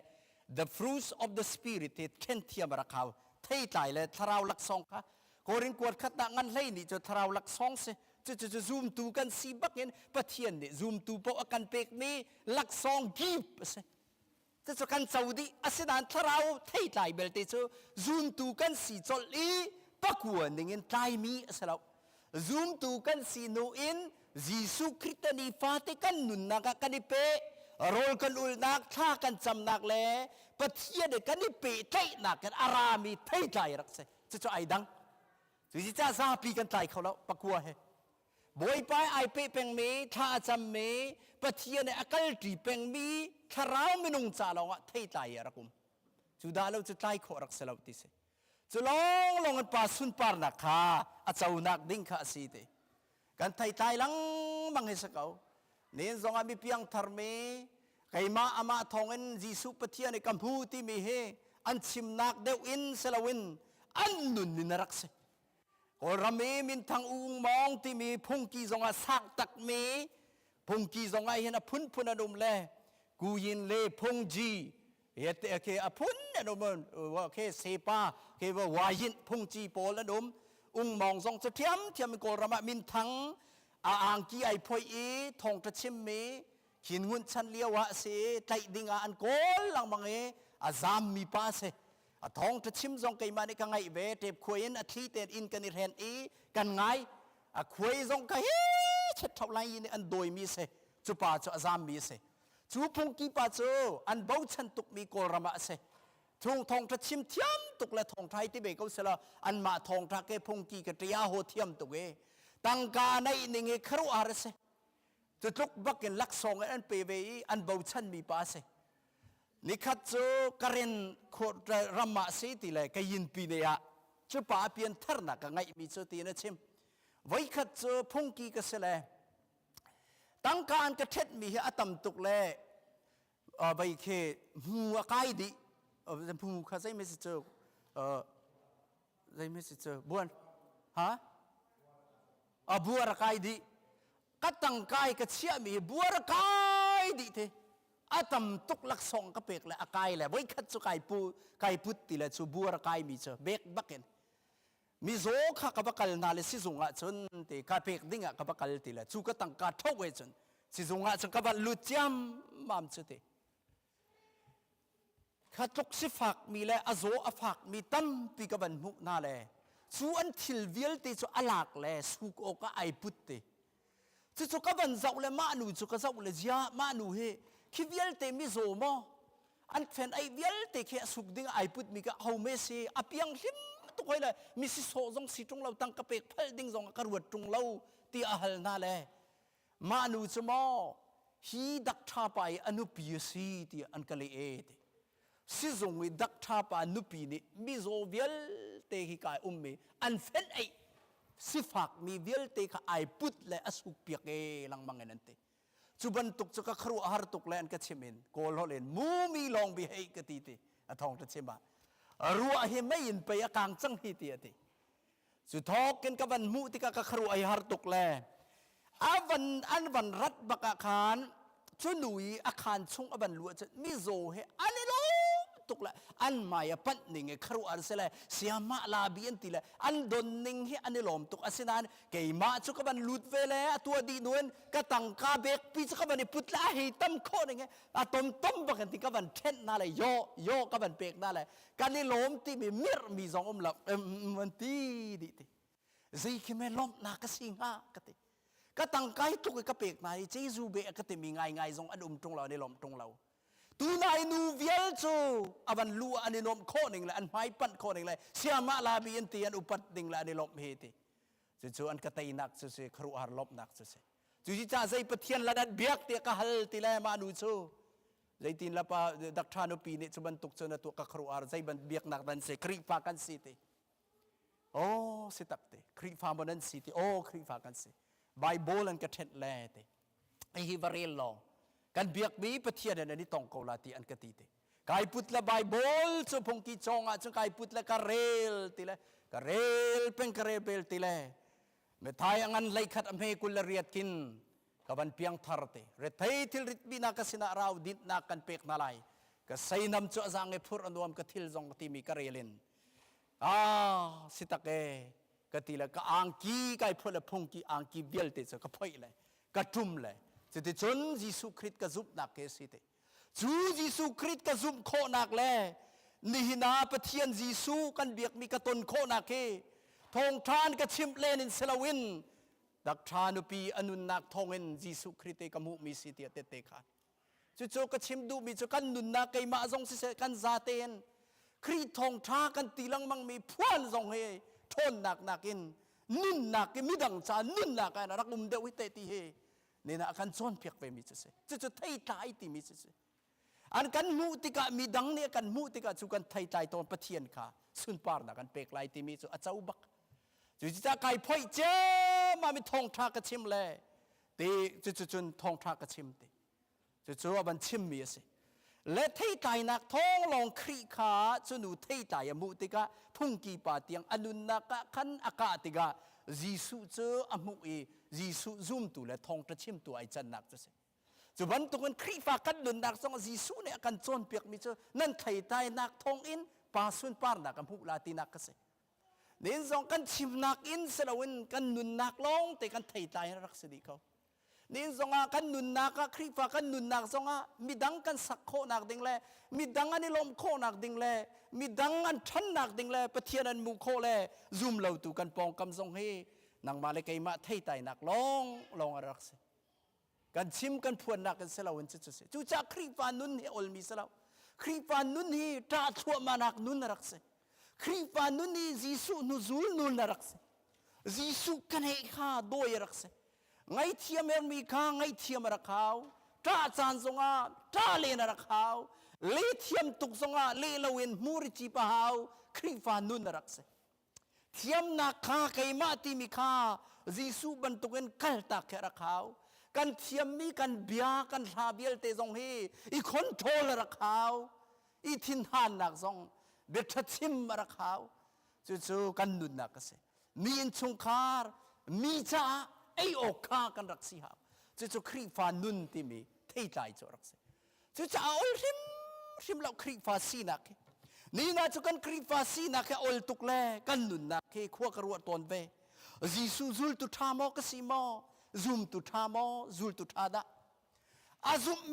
the fruits of the Spirit เทนเทียบรักเขาไทยตายและถ้าเราลักซองค่ะโครินกวดขัดงันเลยนี่จะถ้าเราลักซองเสจะซูมตูกันสีบักเงินปะเทียนเนี่ยซูมตูเพราะอาการเป็กมีลักซองกีบเส จะจะกันเจ้าดีอาศัยนั้นถ้าเราเทใจเบลติจูซูมตูกันสีจอลีปักวนหนึ่งใจมีอาศัยเราซูมตูกันสีโนอินยิสุคริสต์นีฟาติกันนุนนักกันนิเปโรลกันอุลนักท่ากันจำนักเล่ปะเทียเด็กกันนิเปใจนักกันอารามีเทใจรักเสจะไอ้ดังจะจะซาปีกันใจเขาแล้วปักวัวเฮบอยไปไอเปเป็นมีท่าจำมีปะเทียในอากาศจีเป็นมีถ้าเราไม่นุ่งจ่าเราเทใจรักกุมจุดาเราจะใจขอรักเสลาติเสจะลองกันป่าสุนปาร์นักข้าอาจารย์นักดิ้งข้าสีเตกันไทยใจลังบังเฮสเกาเนี่ยจงอามีเพียงทาร์เมไก่มาอามาทองเงินจีสุปะเทียในกัมพูที่มีเฮอันชิมนักเดวินเซลวินอันนุนนินรักเสกอรามีมินทางอุงมองที่มีพงกีจงอาสักตักมีพงกีจงอาเห็นพุนพุนอดุมเล่กูยินเล่พงจีเฮตเคอพุนอดุมว่าเคเซปาเคว่าวายินพงจีโปลอดุมอุงมองจงจะเทียมกอรามามินทางอ่างกีไอพอยอีทองตะชิมมีขินงุนชันเลียวะเสใจดิ่งอันโกลลังมังเออาจามมีป้าเสทองจะชิมจงไกมาในกังไงเวเทปควยนอาทิตย์เต็นอินกันเห็นอีกันไงควยจงไกเช็ดเท่าไรนี่อันโดยมีเสจูป่าจูอาจามมีเสจูพงกีป่าจูอันเบาชันตุกมีโกรมาเสทองจะชิมเทียมตุกและทองไทยที่เบกเอาเสละอันมาทองทักเกพงกีกตรียาโหเทียมตุกเอตั้งกาในหนึ่งครุอาร์เสจะลุกบักกันลักซองอันเปเวอันเบาชันมีป่าเสนิคัดจูการินโคตรรามาสีติเลยกยินปีเนียจูป่าเพียนทาร์นักไงมีจูตีนะชิมไว้คัดจูพงกีก็เสละตั้งการกระเท็ดมีอาตัมตุกเลยใบเคหัวไกดีจะพูดข้าใจไม่สิเจอใจไม่สิเจอบ้วนฮะบัวระไกดีก็ตั้งกายก็เชื่อมีบัวระไกดีเถอาตมตุกลักซองก็เปกเลยอากายเลยไว้คัดสุไก่พุทธิเลยจูบัวระไกมีเจอเบกบักเอนมีโจข้ากับบักลนาเลยสิจุงะจนตีกาเปกดิ้งะกับบักลตีเลยจูก็ตั้งกาทกเวจนสิจุงะจนกับบักลุจยามมามจุดเตข้าทุกสิฟักมีเลยอาโจอฟักมีตั้มปีกับบันมุกนาเลยจูอันทิลวิลตีจูอลักเลยสุกโอกไอพุทธิจูกับบันเจ้าเลยมาหนูจูกับเจ้าเลยจ้ามาหนูเฮคิวิลเตมิโซมออันเฟนไอวิลเตแค่สุกดิ้งไอพุทมีก็เอาเมสีอภิยังริมตุกไว้เลยมิสิโซจงสิจงเราตั้งกระเปกพัลดิ้งจงกระรวดจงเราตีอาหารนั่นแหละมาหนูจะมอฮีดักท่าไปอนุปีสีตีอันกะเลเอตสิจงวิดักท่าไปอนุปีนี่มิโซวิลเตฮิกายมีอันเฟนไอสิฟักมีวิลเตกไอพุทเลยอสุกเปียกเอลังมังเงินเตจุบันตุกจุกครูอาหารตุกแลนกัจฉิมินโกลฮอเลนมูมีลองบิเฮกตีติอทองตัดเชมารัวเฮไม่ยินไปอากางจังฮีตีติจุทอกกันกับวันมูติกะครูอาหารตุกแลอันวันรัฐบักอาคารจุนุยอาคารชงอบันลัวจะมิโซเฮอันนี้ลตุกแลอันมายปันนิงครูอาร์เซลเสียมาลาบีอันติแลอันดนนิงเฮอันนี้ลมตุกอาศินานเกยมาจุกบันลุดเวลตัวดีนวลกะตังกาเบกปีจุกบันพุทธลาเฮตัมโคนิงเฮต้มบักันติกบันเทนนั่นแหละโยกบันเปกนั่นแหละกันนี่ลมที่มีมีสองลับมันตีดิติซีคิเมลมนักสิงหากติกะตังกายตุกกะเปกนายเจซูเบกติมีไงจงอันตรงเราในลมตรงเราตูนายนูเวียลจูอวันลูอันนี้นมโคนิงเลยอันไม้ปั้นโคนิงเลยเสียมาลาบีอันตีอันอุปัตดิงเลยอันนี้ลมเฮติจู่อันกะตัยนักจู่ครูอาร์ลบนักจู่จ่าใจปะเทียนละดัดเบียกเตียกะฮัลติเลยมานูจู่ใจตีนละปะดักทานุปีนี่จุบันตุกจนตัวกะครูอาร์ใจบันเบียกนักดันเสครีฟ้ากันสิติโอ้สิตักติครีฟ้าบันนั้นสิติโอ้ครีฟ้ากันสิไบเบิลอันกะเท็ดแลติไอฮิวาเรลลอกันเบียกมีปะเทียนอันนี้ต้องกอลาตีอันกะตีติกายพุทธละไบเบิลจุพงกีจงอ่ะจุกายพุทธละกะเรลติละกะเรลเป็นกะเรเบลติละเมื่อทายอันไลขัดอเมกุลเรียดกินกับวันเพียงทาร์ติเรทัยทิลริตบีนักสินาราดินนักกันเปกนาไลก็ใส่น้ำจ่อจังเอพูดอันวมกะทิลจงตีมีกะเรลินสิตะเกกะตีละกะอังกีกายพุทธละพงกีอังกีเบลติจะกะพ่อยเลยกะทุ่มเลยจะติจนยิสุคริสต์กะจุบนักเกสิติ จูยิสุคริสก็ซุ่มโคนักแลนี่นาประเทียนยิสุกันเบียกมีกระตนโคนักเฮทองทานก็ชิมเลนินเซลวินดักทานุปีอนุนักทองเงินยิสุคริสต์กมุมีสิทธิ์เตเตขาจู่ๆก็ชิมดูมีจุกันนุนนักไก่มาซงสิเสกันซาเตนครีทองทากันตีลังมังมีพวนซงเฮทนนักนักินนุ่นนักมิดังจานุ่นนักกันรักมุมเดวิเตติเฮนี่นะกันซ้อนเพียกไปมีจุเสจู่ๆไทยตายตีมีจุเสอันกันมุติกะมีดังเนี่ยกันมุติกะจุกันไทยตายตอนปะเทียนขาสุนปาร์นักกันเปกไลตีมีจุอาเจ้าบักจู่ๆจะไก่พ่อยเจ้ามามีทองทากระชิมเลยตีจู่ๆทองทากระชิมตีจู่ๆบันชิมมีสิและไทยตายนักท้องลองครีขาจุนูไทยตายมุติกะพุ่งกีปาเตียงอนุนักขันอากาติกะจีสุเจออมุเอจีสุซุมตุและทองกระชิมตัวไอจันนักจะสิจุบันตุกันครีฟ้ากันดุนนักสองจีสุเนี่ยกันจนเปียกมีเจอนั่นไทยตายนักท้องอินปาสุนปาร์นักกันผู้ลาตินักก็สิเน้นสองกันชิมนักอินเสดาวินกันนุนนักลงแต่กันไทยตายรักษาดีเขาเน้นสองกันนุนนักครีฟ้ากันนุนนักสองมีดังกันสักโคนักดิ่งเลยมีดังอันนี้ลมโคนักดิ่งเลยมีดังอันชันนักดิ่งเลยปะเทียนันมุโคเลยซุ่มเหล่าตูกันปองกำสองเฮนังมาเลยไกมาไทยตายนักลงรักษากันชิมกันพวนนักกันเสลาวินจุดๆจู่จากครีฟ้านุนเฮอลมีเสลาครีฟ้านุนเฮตราทั่วมานักนุนรักษาครีฟ้านุนเฮจีสุนุซูลนุนรักษาจีสุกันเฮข้าโดยรักษาไงเทียมมีข้าไงเทียมรักเขาตราจานสงาตราเลนรักเขาเลเทียมตุกสงาเลลวินมูริจิปะฮาวครีฟ้านุนรักษาเทียมนักข้าไกมาติมีข้าจีสุบรรทุกเงินกัลตักรักเขากันเทียมมีกันเบียกันลาเบียลเตซงเฮอีคอนโทรลรักเขาอีทินหานนักซงเบ็ดชิมรักเขาจู่ๆกันนุนนักเสมีอินชุงคาร์มีจ้าไอโอคากันรักสิฮาจู่ๆครีฟ้านุนที่มีเทใจจรักเสจู่ๆเอาริมเราครีฟ้าสีนักนี่น่าจะกันครีฟ้าสีนักเอาตุกเล่กันนุนนักขั้วกระวดตอนเวจีซูซุลตุทามอกสิมอซุมตุทามอซุลตุทาดะอาซุมเ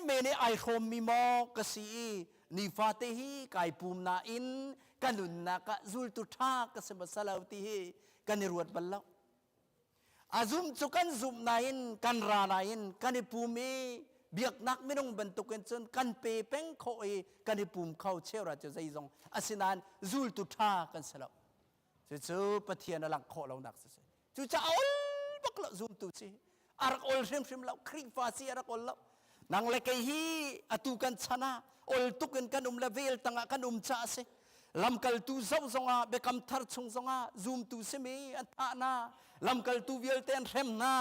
มนไอโคมมีมอกสีนิฟาเตฮีไก่ปูมนาอินกันนุนนักซุลตุทากสมสลาวตีฮีกันนิรวดบัลลาอาซุมจุกันซุมนาอินกันรานาอินกันนิปูมีเบียกนักไม่ต้องบรรทุกกันจนกันเปเป้งโคเอกันนิปูมเข้าเชื่อราชใจจงอาศินานซุลตุทากันสลาวจู่ๆปะเทียนหลังโคเราหนักสุดจู่ๆเอาบักละซุมตุสิอารักอลริมเราครีฟ้าสีอารักอลเรานางเล็กฮีอตุกันชนะอลตุกันกันเลเวลตั้งกันชาเสลำกัลตูเจ้าสงาเบคำทัดชงสงาซุมตูเสมีอันตานาลำกัลตูเวลเตนเรมนา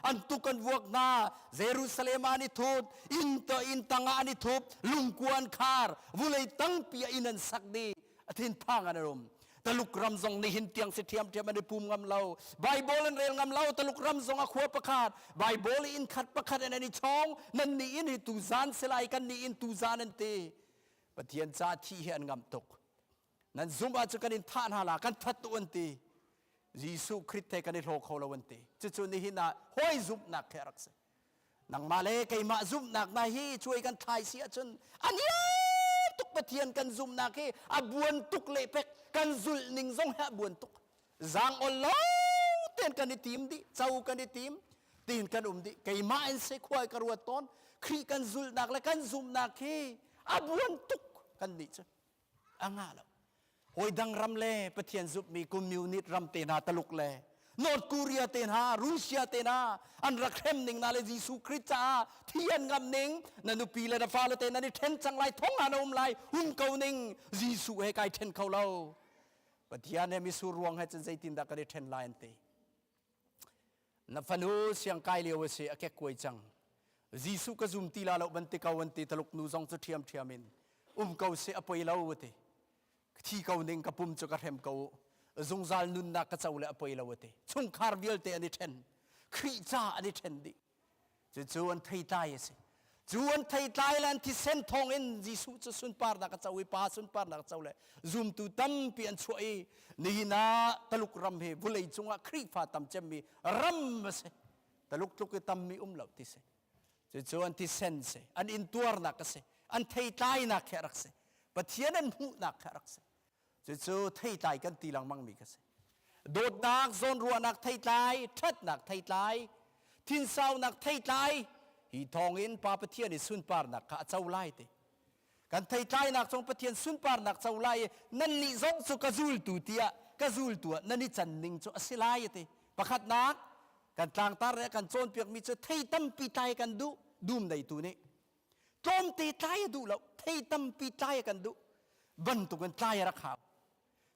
อันตุกันวกนาเยรูซาเล็มอานิทุบอินตังอานิทุบลุงกวนคาร์วุเลยตั้งปีอินันสักดีอธินทางกันรมตลุกรำซงในหินเตียงเสียเทียมมันในภูมิงำเล่าไบเบิลเรียนงำเล่าตลุกรำซงอขวบประคาดไบเบิลอินขัดประคาดในนิช่องนั่นนี่อินตูซานเสลายกันนี่อินตูซานันเตปะเทียนซาที่เห็นงำตกนั่นซุมอาจจะกันอินท่านฮาลากันทัดตัววันตียิสุคริสต์กันในโลกเขาละวันตีจู่ๆนี่หินน่ะห้อยซุมนักแค่รักษานังมาเลไกมาซุมนักนาฮีช่วยกันทายเสียจนอันนี้ตุกปะเทียนกันซุมนักเฮอบวนตุกเละเป็กกันซุลนิงซงฮะบวนตุกจางอัลลอฮ์เต้นกันในทีมดิเจ้ากันในทีมตีนกันดิไกมาอินเสควายกระวดตอนครีกันซุลนักและกันซุมนักเฮอบวนตุกกันดิจ้ะอ่างาแล้วโอยดังรำเล่ปะเทียนซุปมีกุมมิวนิตรำเตนาตลุกเล่นอร์ทคูเรียเตนารัสเซียเตนาอันรักเข้มหนึ่งนาเลจิสุคริสต์จ้าเทียนงำหนึ่งนันดูปีเลนฟ้าเลเตนันนี่เทนจังไรท้องอานอมไรหุ่นเกาหนึ่งจิสุให้ไกเทนเขาเล่าปะเทียนเนี่ยมีสุรวงให้จนใจตินดักกันเทนไลน์เตนับฟันูเสียงไกเลียวเสียแก่กวยจังจิสุก็ซุมตีลาเลวันติกาวันติตลุกนูซองจะเทียมมินเกาเสียอภัยเล่าเตที่เขาหนึ่งกับปุ่มจุกระเทมเขาจงจัลนุนนักเจ้าเล่อไปแล้วเตช่วงคาร์วิลเตอันนี้เทนครีจ้าอันนี้เทนดิจู่ๆอันไทยตายสิจู่อันไทยตายแล้วที่เส้นทองอินจิสุจะสุนปาร์นักเจ้าวิปัสสุนปาร์นักเจ้าเล่ซุมตุตั้มเปลี่ยนช่วยนี่นะตลุกรำเฮบุเลยจงว่าครีฟ้าตั้มเจมีรำสิตลุกตั้มมีเหล่าที่สิ จู่อันที่เซนเซอันอินตัวนักเสอันเทยตายนักแค่รักเสปะเทียนอันหูนักแค่รักเสจู่เทยตายกันตีหลังมังมีกันเสโดดนักโซนรัวนักเทยตายทัดนักเทยตายทินเศร้านักเทยตายฮีทองอินปาปะเทียนสุนปาร์นักข้าเจ้าไล่เตกันเทยตายนักทรงปะเทียนสุนปาร์นักเจ้าไล่นั่นลิซงสุกซูลตูเตียกซูลตัวนั่นนี่จันนิงจุอสิไล่เตประคัดนักกันต่างตาเรกันโจนเปียกมีจุเทยตั้มปีตายกันดูมในตัวนี้โจมตีตายดูแล้วเทยตั้มปีตายกันดูบรรทุกันตายรักขาว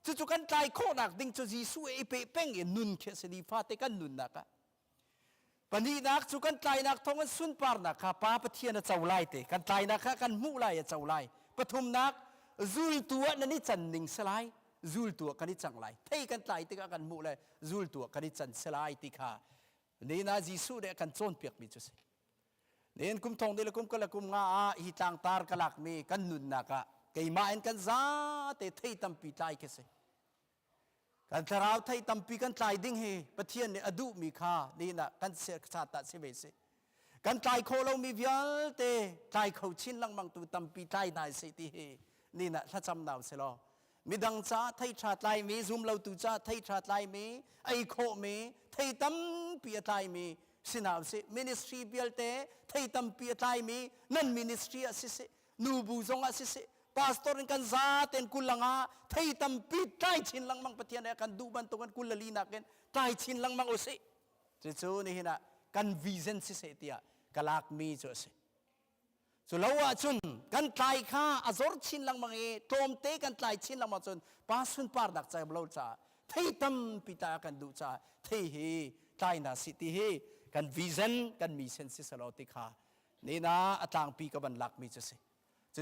จู่กันตายโคนักดิ่งจุจีสุเอเปเป้งเอ็นนุนเคสดีฟาเตกันนุนนักปนีนักจู่กันตายนักทองกันสุนปาร์นักข้าป้าปะเทียนเจ้าไล่เตกันตายนักข้ากันมู่ไล่เจ้าไล่ปฐุมนักจูลตัวนั่นนี่จันนิงสลายจูลตัวกันนี่จังไล่เทยกันตายติกันมู่ไล่จูลตัวกันนี่จันสลายติข้านี่นาจีสุเดกันโจนเปียกมีจุสินี่กุมทองเดลกุมกะละกุมงาฮิตังตาร์กะลักมีกันนุนนักเกี่ยมาเอ็นกันซาเตเทยตัมปีตายเคสกันทราวเทยตัมปีกันตายดิ้งเฮปะเทียนเนี่ยอดุมีค่านี่นะกันเสียชาตะเสเวสกันตายโคเรามีวิลเตตายเขาชินลังมังตูตัมปีตายนายสิติเฮนี่นะถ้าจำดาวเสลอมีดังจ้าเทยชาตายมีซุมเราตูจ้าเทยชาตายมีไอโคมีเทยตัมปีตายมีสินาวสิมินิสทรีเบลเตเทยตัมปีตายมีนั่นมินิสทรีอาศิสินูบูซงอาศิสิพาสตอร์กันซาเต็นกุลลังอาเทยตัมปีตายชินลังมังปะเทียนกันดูบันตุกันกุลลีนักกันตายชินลังมังโอสิจู่นี่นะกันวิเซนสิเสติยากลากมีจุสิสุลาวะจุนกันตายข้าอซอร์ชินลังมังเอโตมเตกันตายชินลังมังจุนปาสุนปาร์ดักใจบลาวจ้าเทยตัมปีตายกันดูจ้าเทยเฮตายนาสิติเฮกันวิเซนกันมีเซนสิสลอติข้านี่นะอตางปีกับบันลักมีจุสิ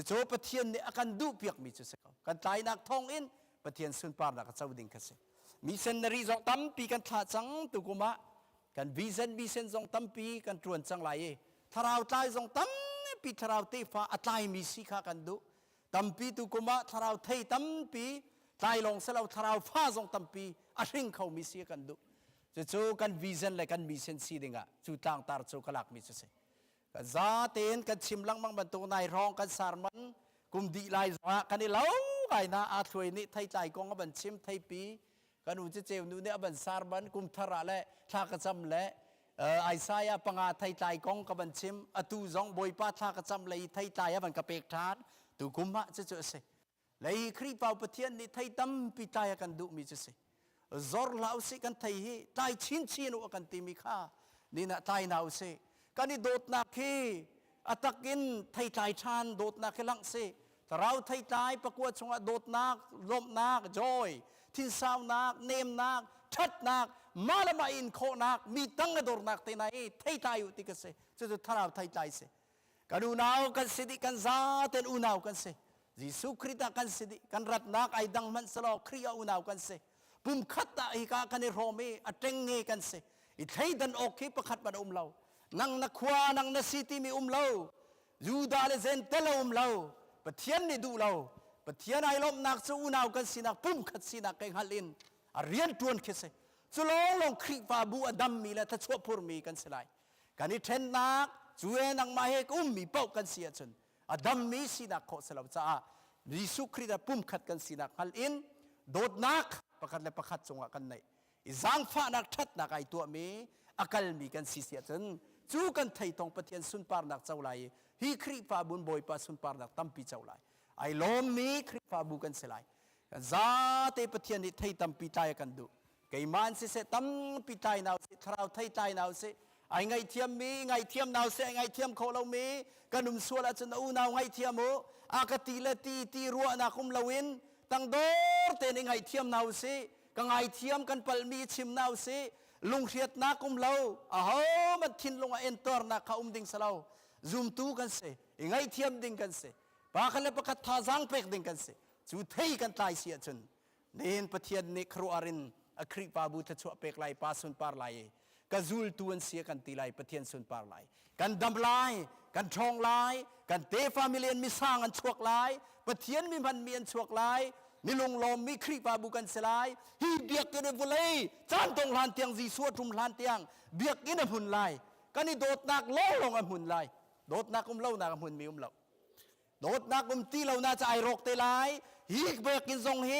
จู่ปะเทียนเนี่ยกันดูเปียกมีจุสิกันตายนักทองอินปะเทียนสุนปาร์ดักเจ้าดิ่งกันสิมีเซนนรีจงตั้มปีกันขาจังตุกุมะกันวิเซนจงตั้มปีกันตรวนจังไรทาราวตายจงตั้มปีทาราวเตฟ้าอัตายมีสิขากันดูตั้มปีตุกุมะทาราวเทยตั้มปีตายลงเสลาวทาราวฟ้าจงตั้มปีอาชิงเขามีสิกันดูจู่กันวิเซนเลยกันมีเซนสีดิ่งอ่ะจู่ต่างตาร์จู่กลักมีจุสิกันซาเตนกันชิมลังมังบรรทุกนายรองกันสารมันกุมดีลายจ้ากันนี่เล่าไงนะอาถวยนี่ไทยใจกองบันชิมไทยปีกันอุจเจวนูเนี่ยบันสารมันกุมทาระและทากระจำและไอซายาปังอาไทยใจกองกับบันชิมอตูจงบอยป้าทากระจำเลยไทยใจบันกระเปกทานตุกุมมะจะเจอเสเลยครีเป่าปะเทียนนี่ไทยตั้มปีตายกันดุมีจะเสจอร์ลาวสิกันไทยเฮตายชินอุกันติมิข้านี่นะตายนาวเสกันนี่โดดนักเฮอัตกินไทยใจชานโดดนักเฮลังเสแต่เราไทยใจประกวดชงโดดนักลมนักจอยทินสาวนักเนมนักชัดนักมาละมาอินโคนักมีตั้งกระโดดนักที่ไหนไทยใจอยู่ที่กันเสจะทาราไทยใจเสกันอุณาวกันสิดิกันซาเต็นอุณาวกันเสยิสุคริตกันสิดิกันรัตนักไอดังมันสลอครียอุณาวกันเสปุ่มขัดตาอีกากันในโรเมอัตเงเงกันเสอิไทยดันโอเคประคัดบันเรานังนักขวานังนัสิติมีเรายูดาเลเซนเตลเราปะเทียนนี่ดูเราปะเทียนไอลมนักสู้นาวกันสินักปุ่มขัดสินักเก่งฮัลลินเรียนตวนเคสสุลองครีฟาบูอดัมมีและทัชวพูร์มีกันสลายกันนี่เทนนักจูเอนังมาเฮกุมมีเป้ากันเสียจนอดัมมีสินักโคสลาวจ้ายิสุคริตปุ่มขัดกันสินักฮัลลินโดดนักประคัดและประคัดจงกันในอิจางฟ้านักชัดนักไอตัวมีอากาศมีกันเสียจนจู่กันไทยตรงปะเทียนสุนปาร์นักเจ้าไหลฮีครีฟาบุญบอยปาสุนปาร์นักตั้มปีเจ้าไหลไอลมมีครีฟาบุกันสลายซาเตปะเทียนนี่ไทยตั้มปีตายกันดูไกมันสิเสตั้มปีตายนาวสิทราวไทยตายนาวสิไอไงเทียมมีไงเทียมนาวสิไงเทียมเขาเรามีกันนุ่มสัวละจนอูนาวไงเทียมโออากาตีละตีรัวนักคุมลาวินตั้งโดดเตนไงเทียมนาวสิกังไงเทียมกันปัลมีชิมนาวสิลุงเรียดนักคุมเรามันทินลงเอ็นตอร์นักเขาดิ่งสลาวซูมตูกันเสไงเทียมดิ่งกันเสปากกันเลยประคัดท่าจังเป็กดิ่งกันเสจูเทยกันตายเสียจนเน้นปะเทียนนิครูอารินอคริปาบูทะชัวเป็กไลปาสุนปาร์ไลกะจูลตวนเสียกันตีไลปะเทียนสุนปาร์ไลกันดำไลกันทองไลกันเตฟามิเลียนมีสร้างกันชวกไลปะเทียนมีพันเมียนชวกไลมีลงลมมีครีปาบุกันสลายฮีเบียกกันบุเลยจานตรงลานเตียงจีสวดทุมลานเตียงเบียกกินหุ่นลายกันนี่โดดนักล้อลงหุ่นลาย โดดนักเล่านักหุ่นมีเล่าโดดนักตีเล่าน่าจะไอรกเตลัยฮีกเบกินทรงเฮ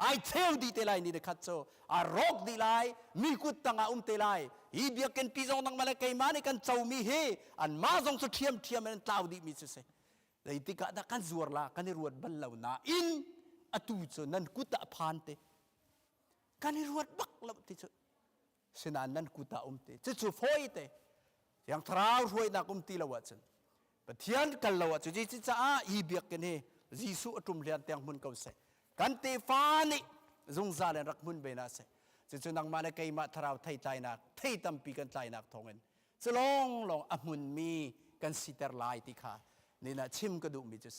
ไอเทวดีเตลัยนี่เด็กขัดโซอารกดีไลมีกุดตังเตลัยฮีเบียกันปีจงตังมาเลกัยมาในกันเจ้ามีเฮอันมาจงสุดเทียมมันเต้าดีมีเสเสแต่ที่กะดักกันจัวละกันรวดบัลลาวนาอินอตูโซนันกุตะพานเตกันรวดบักลาวติโซเสนานันกุตะเตจะจูฟอยเตยังทราวช่วยนักตีลาวจันปะเทียนกันลาวจุจิจิจ้าฮีเบียกันเฮจีสุอตุมเลียนเตียงมุนเกาเสกันเตฟานิจงซาเลนรักมุนเบนาเสจะนังมาเลกัยมาทราวไทยใจนักไทยตั้มปีกันใจนักทองเงินจะลองอมุนมีกันสิเตอร์ไลติขานี่นะชิมกระดูกมีจะเส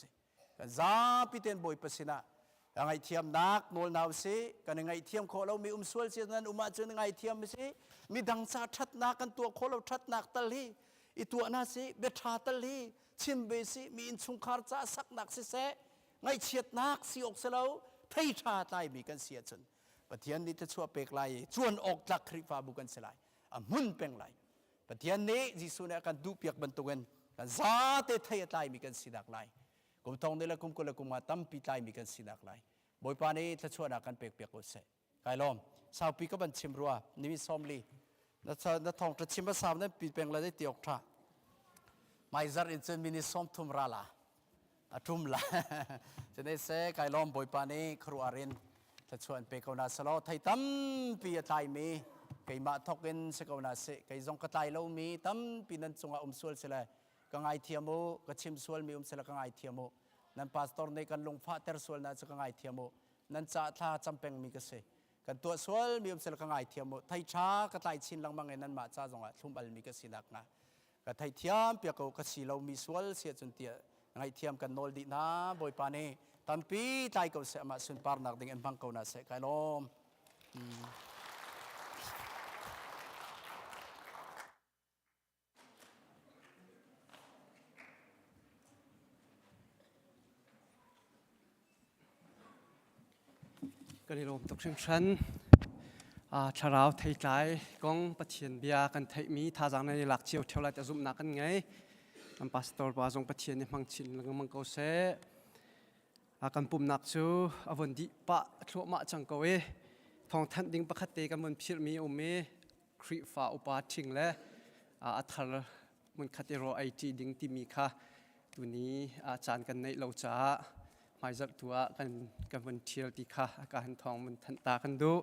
กันซาพิเตนบอยปัสนายังไงเทียมนักโนลนาวเสกันยังไงเทียมโคเรามีสวลเสียนั้นมาจนยังไงเทียมเสมีดังซาทัดนักกันตัวโคเราทัดนักตะลีอีตัวน่าเสเบทาตะลีชิมเบสิมีอินชุงคาร์จ้าสักนักเสไงเฉียดนักสีอกเสลาไทยชาไตมีกันเสียจนปะเทียนนี้จะชัวเปกไลชวนออกจากคริฟาบุกันเสลายมุนเป็งไลปะเทียนนี้จิสุเนี่ยกันดูเปียกบรรทุกันกันซาเตไทยไตมีกันสีดักไลกุมทองนี่ละกุมกุละกุมมาตั้มปีไตมีกันสีดักไลบอยปานี้จะชัวนักกันเปียกเปียกกุเสไกลอมสาวปีก็บันชิมรัวนี่มีซอมลีนัททองจะชิมภาษาเนี่ยปีเป็งละได้ตีออกท่าไม่จำอินเซนมินิซอมทุมราลาทุมละจะได้เสกไกลอมบอยปานี้ครัวอารินจะชวนไปกาวนาสโลไทยตั้มปีไตมีไก่มาทอกินสกาวนาเสไก่จงกระต่ายเรามีตั้มปีนั้นจงอาสวลเสลยกังไอเทียมโมกชิมสวลมีเสลกังไอเทียมโมนั้นพาสตอร์ในกันลงฟ้าเตอร์สวลนั้นจะกังไอเทียมโมนั้นจะท่าจำเป็นมีกเสกันตัวสวลมีเสลกังไอเทียมโมไทยช้ากระต่ายชินลังมังเงินนั้นมาจ้าจงอาทุ่มอัลมีกสินักนะกระไทยเทียมเปียกกสีเรามีสวลเสียจนเตียไอเทียมกันโนลดีนะบอยปานีตันปีไตเขาเสมาสุนปาร์นักดิ่งเอ็นบังเขาน่าเสไกลอมกันในโลมตกเชิงชั้นชาวเราไทยใจกองปะเทียนเบียกันไทยมีท่าจังในหลักเชียวเท่าไรจะซุ่มนักกันไงอันพาสตอร์บาจงปะเทียนในมังชินแล้วก็มังเกาเสกันปุ่มนักชูอวันดีปะโฉมะจังเกวทองทันดิ่งปะคัตเตกันมันพิรมีอุเมครีฟ้าอุปาชิงและอัฐรมันคัตเตโรไอจีดิ่งที่มีค่ะตัวนี้อาจารย์กันในเราจะหมายจัดตัวกันมันเทียร์ที่ค่ะการทองมันทันตากันดู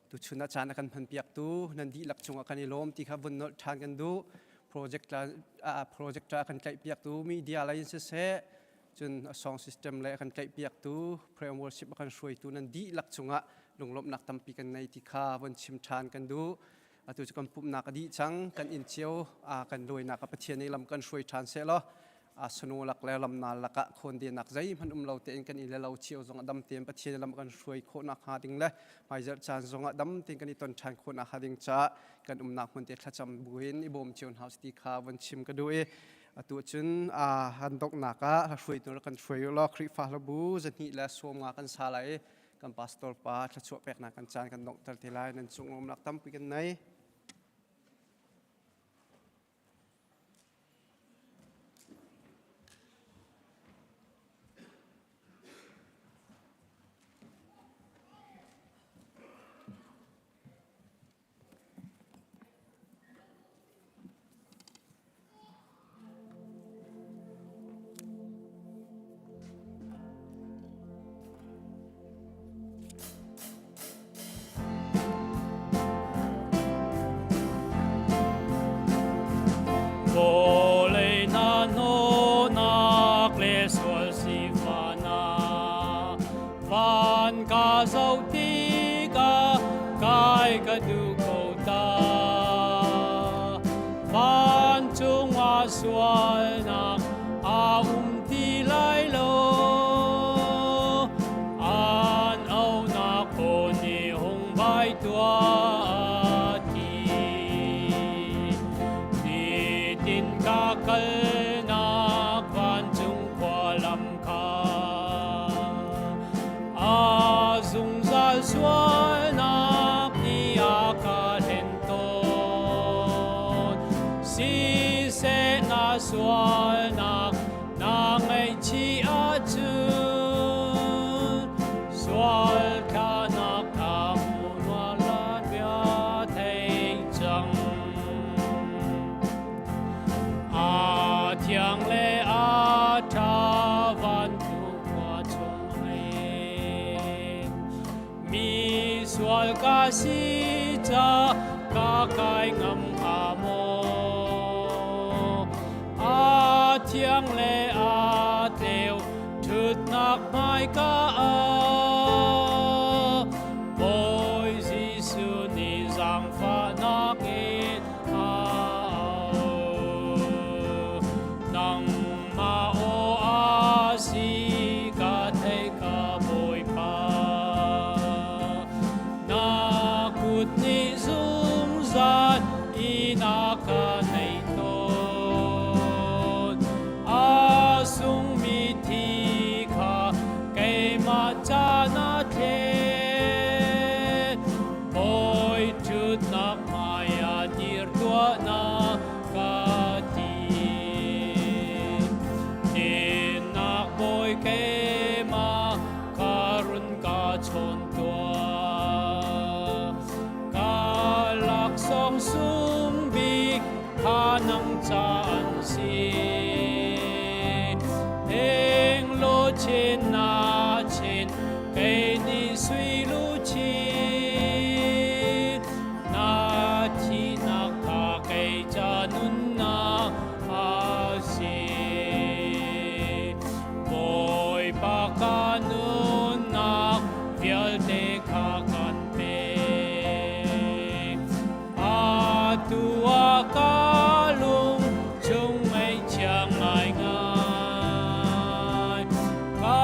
ตุชุนอาจารย์กันพันเปียกตูนันดีหลักจงกันในลมที่ค่ะบนนทางกันดูโปรเจกต์กันไกลเปียกตูมีเดียอะไรยิ่งเสะจนซองซิสเต็มเลยกันไกลเปียกตูเพรมวอร์ชิปกันช่วยตูนันดีหลักจงลงลบนักตั้มปีกันในที่ค่ะบนชิมทานกันดูตัวจะกันปุ่มนักดีจังกันอินเชียวกันโดยนักปะเทียนในลำกันช่วยทานเสะล้อสนุหลักแล้วลำนาลักะคนเดียนักใจมันเราเตียนกันอีแล้วเราเชี่ยวจงดำเตียนปะเทียนลำกันช่วยคนนักหาดิ่งเลยหมายจะจานจงดำเตียนกันอีตอนชานคนนักหาดิ่งจ้ากันนักมันเตียนขจำบุญอีบ่มเชียวเฮาสติคาวันชิมกันด้วยตัวจนหันตกนักช่วยตัวกันช่วยล้อคริฟ้าระบุจะนี่และสวมงากันสาลายกันพาสตอร์ป้าจะช่วยแปลกนักกันจานกันดอกตะเทลายนั่นจงลมนักตั้มปีกันไหนsi se na sual nak nang ai chi a chun sual ka nak a mu wa la bia thei chang a thiang le a tha van tu qua chung ai mi sual ka si cha ka kai ngam a mo a thiang le a teo thut nak mai ka a boy Giêsu ni giang pha nak in a nang ma o a si ka thei ka boy pa na kut ni zum zan ina ka nei ton a sung mi thi kha ke ma cha na the boy chut na maya dir tua na ka ti din na boy ke ma karun ka chon tua ka lak song sung bi kha nang cha an si eng lo chin na chin ke ni sui lu chi na thi na ka ke cha nun na a si boy pa ka nun na vial te ka kan pe a tua ka lung chung ai chang ai ngai ka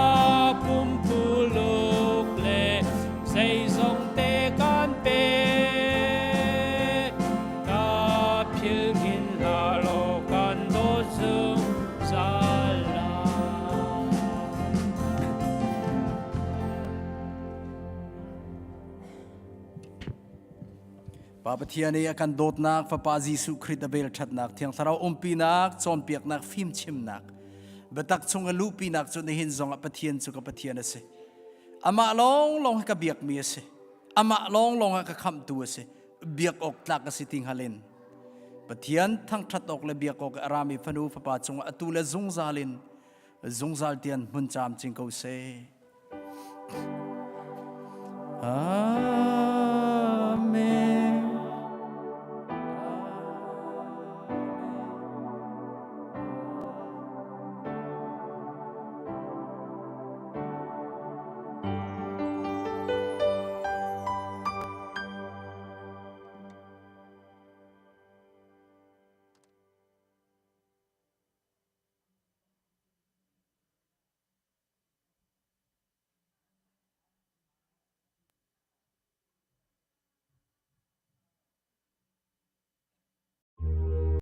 pum pu luk le say song te kan pe ka phil gin la lo kan do sung sa la Papa thiani akan dot nak Papa Giêsu Christ abel that nak thiang tharau pi nak chon piak nak phim chim nak betak chung lu pi nak chu ni hin zong apathian chu ka pathian ase ama long ka biak mi ase ama long ka kham tu ase biak ok tlak ase ting halen pathian thang that ok le biak ok arami phanu Papa chung atu le zung zalin zung zal tian mun cham ching ko se